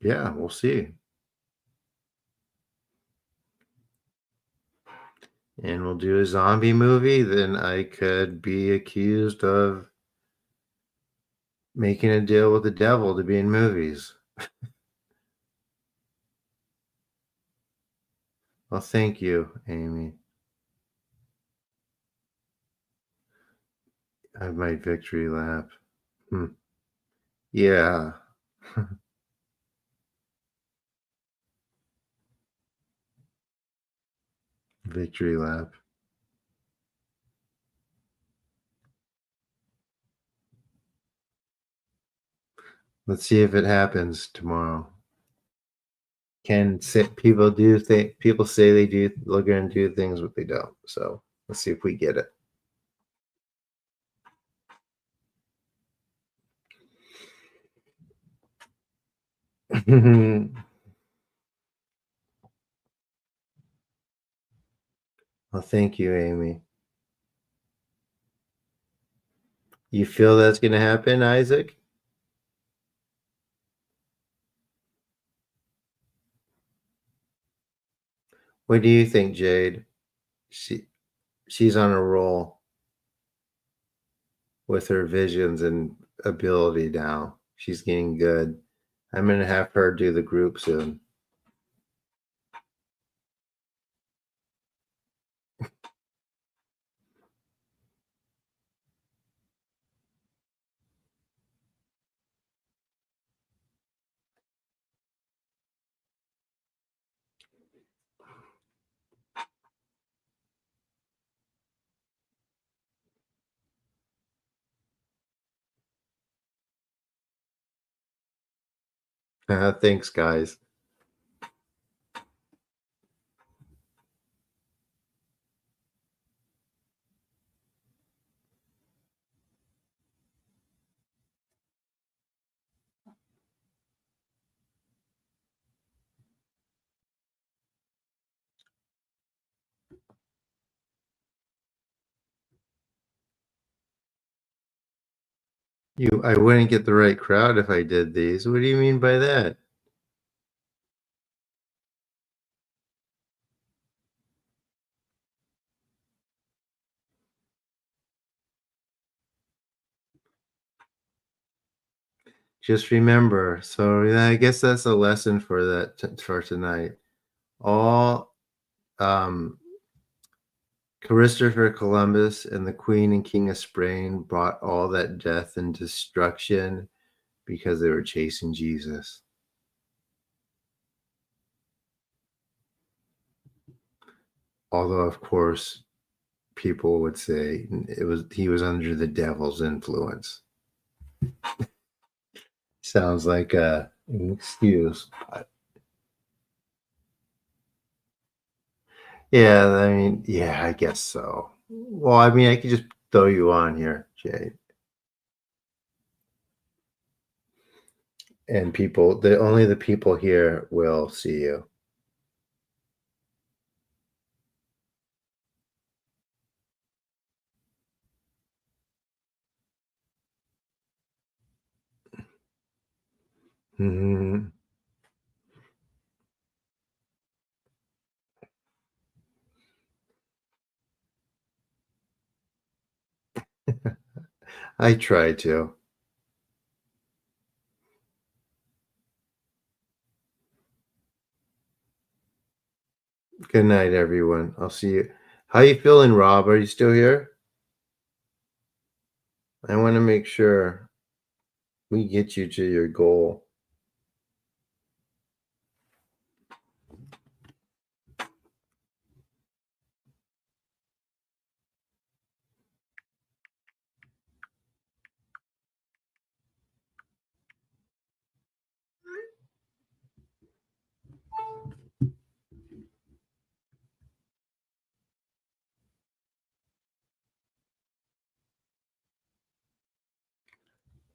Yeah, we'll see. And we'll do a zombie movie. Then I could be accused of making a deal with the devil to be in movies. Well, thank you, Amy. I have my victory lap. Yeah. Victory lap. Let's see if it happens tomorrow. People say they do look and do things, but they don't. So let's see if we get it. Well, thank you, Amy. You feel that's going to happen, Isaac? What do you think, Jade? She's on a roll with her visions and ability now. She's getting good. I'm going to have her do the group soon. Thanks, guys. I wouldn't get the right crowd if I did these. What do you mean by that? Just remember. So yeah, I guess that's a lesson for for tonight. All Christopher Columbus and the Queen and King of Spain brought all that death and destruction because they were chasing Jesus. Although, of course, people would say he was under the devil's influence. Sounds like an excuse. Yeah, I mean, yeah, I guess so. Well, I mean, I could just throw you on here, Jade. And only the people here will see you. Mhm. I try to. Good night, everyone. I'll see you. How you feeling, Rob? Are you still here? I want to make sure we get you to your goal.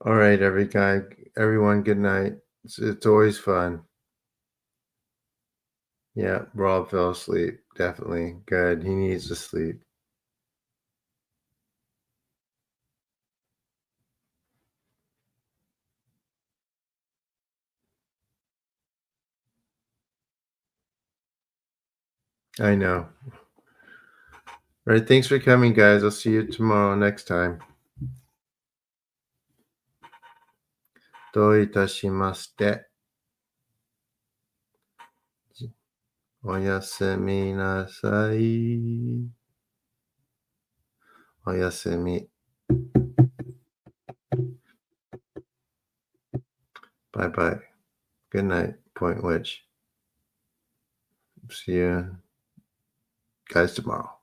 All right, everyone, good night. It's always fun. Yeah, Rob fell asleep. Definitely. Good. He needs to sleep. I know. All right, thanks for coming, guys. I'll see you tomorrow next time. どういたしまして。おやすみなさい。おやすみ。Bye bye. Good night, Point Witch. See you guys tomorrow.